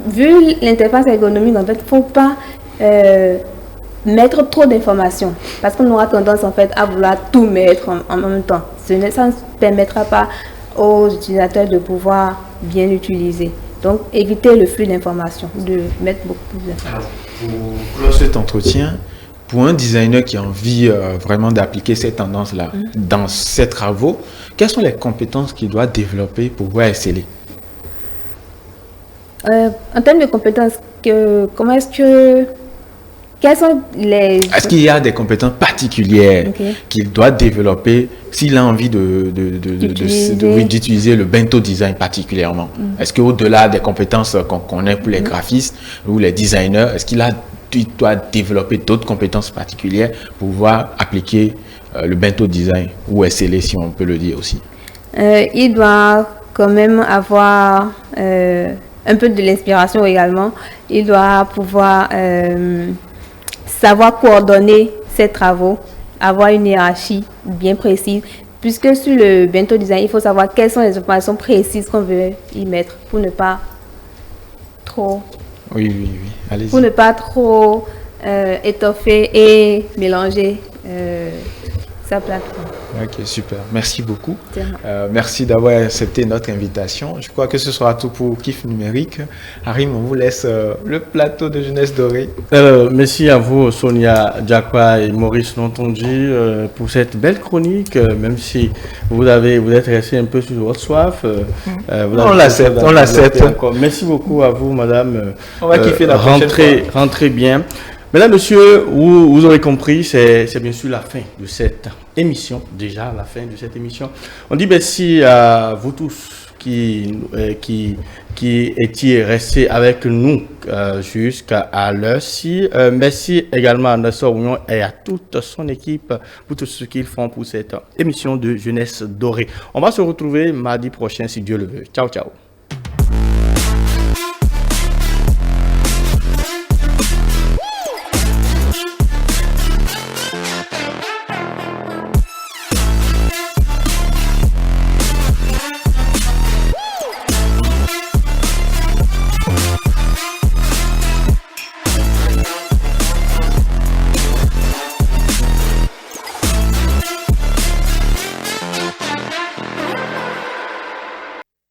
vu l'interface ergonomique, en fait, faut pas mettre trop d'informations parce qu'on aura tendance en fait à vouloir tout mettre en même temps. Ça ne permettra pas aux utilisateurs de pouvoir bien l'utiliser. Donc, éviter le flux d'informations, de mettre beaucoup plus d'informations. Pour clore cet entretien, pour un designer qui a envie vraiment d'appliquer cette tendance-là dans ses travaux, quelles sont les compétences qu'il doit développer pour pouvoir exceller? En termes de compétences, quelles sont les... Est-ce qu'il y a des compétences particulières qu'il doit développer s'il a envie d'utiliser le bento design particulièrement? Est-ce qu'au-delà des compétences qu'on connaît pour les graphistes ou les designers, est-ce qu'il doit développer d'autres compétences particulières pour pouvoir appliquer le bento design ou exceller, si on peut le dire aussi? Il doit quand même avoir un peu de l'inspiration également. Il doit pouvoir savoir coordonner ses travaux, avoir une hiérarchie bien précise, puisque sur le bento design, il faut savoir quelles sont les informations précises qu'on veut y mettre pour ne pas trop... Oui, allez-y. Pour ne pas trop étoffer et mélanger sa plateforme. Ok, super. Merci beaucoup. Merci d'avoir accepté notre invitation. Je crois que ce sera tout pour Kiff Numérique. Harim, on vous laisse le plateau de Jeunesse Dorée. Merci à vous, Sonia Diakwa et Maurice Nontonji, pour cette belle chronique. Même si vous êtes resté un peu sur votre soif. On l'accepte. Merci beaucoup à vous, madame. On va kiffer la prochaine fois. Rentrez bien. Mesdames, messieurs, vous aurez compris, c'est bien sûr la fin de cette émission. Déjà, la fin de cette émission. On dit merci à vous tous qui étiez restés avec nous jusqu'à l'heure-ci. Merci également à Nassau Oignon et à toute son équipe pour tout ce qu'ils font pour cette émission de Jeunesse Dorée. On va se retrouver mardi prochain si Dieu le veut. Ciao, ciao.